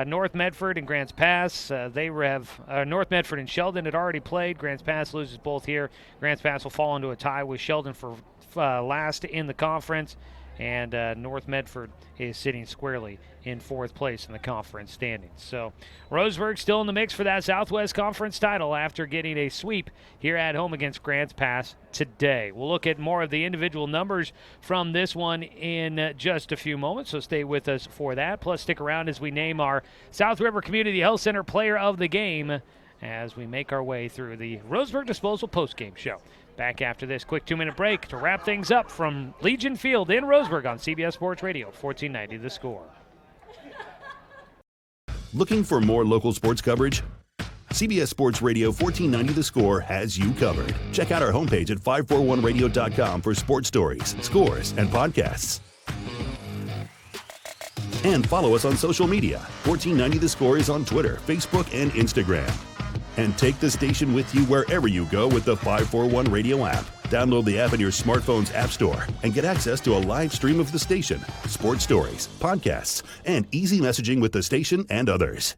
North Medford and Grants Pass, North Medford and Sheldon had already played. Grants Pass loses both here. Grants Pass will fall into a tie with Sheldon for last in the conference, and North Medford is sitting squarely in 4th place in the conference standings. So Roseburg still in the mix for that Southwest Conference title after getting a sweep here at home against Grants Pass today. We'll look at more of the individual numbers from this one in just a few moments, so stay with us for that. Plus, stick around as we name our South River Community Health Center Player of the Game as we make our way through the Roseburg Disposal postgame show. Back after this quick 2-minute break to wrap things up from Legion Field in Roseburg on CBS Sports Radio, 1490 The Score. Looking for more local sports coverage? CBS Sports Radio 1490 The Score has you covered. Check out our homepage at 541radio.com for sports stories, scores, and podcasts. And follow us on social media. 1490 The Score is on Twitter, Facebook, and Instagram. And take the station with you wherever you go with the 541 Radio app. Download the app in your smartphone's app store and get access to a live stream of the station, sports stories, podcasts, and easy messaging with the station and others.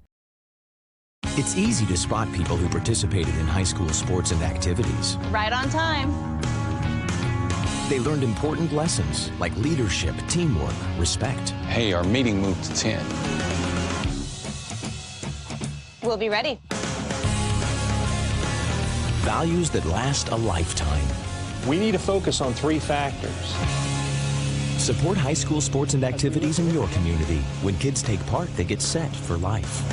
It's easy to spot people who participated in high school sports and activities. Right on time. They learned important lessons like leadership, teamwork, respect. Hey, our meeting moved to 10. We'll be ready. Values that last a lifetime. We need to focus on 3 factors. Support high school sports and activities in your community. When kids take part, they get set for life.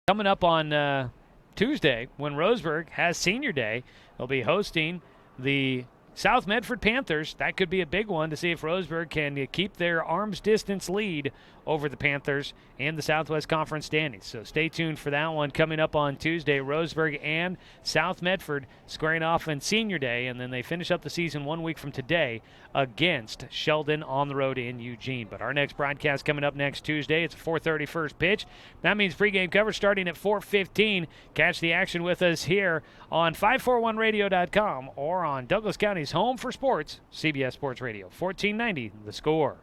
Coming up on Tuesday, when Roseburg has senior day, they'll be hosting the South Medford Panthers. That could be a big one to see if Roseburg can keep their arm's distance lead over the Panthers and the Southwest Conference standings. So stay tuned for that one coming up on Tuesday. Roseburg and South Medford squaring off on senior day, and then they finish up the season 1 week from today against Sheldon on the road in Eugene. But our next broadcast coming up next Tuesday. It's a 4:30 first pitch. That means pregame coverage starting at 4:15. Catch the action with us here on 541radio.com or on Douglas County's home for sports, CBS Sports Radio, 1490 The Score.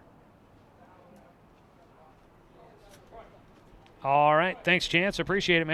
All right. Thanks, Chance. Appreciate it, man.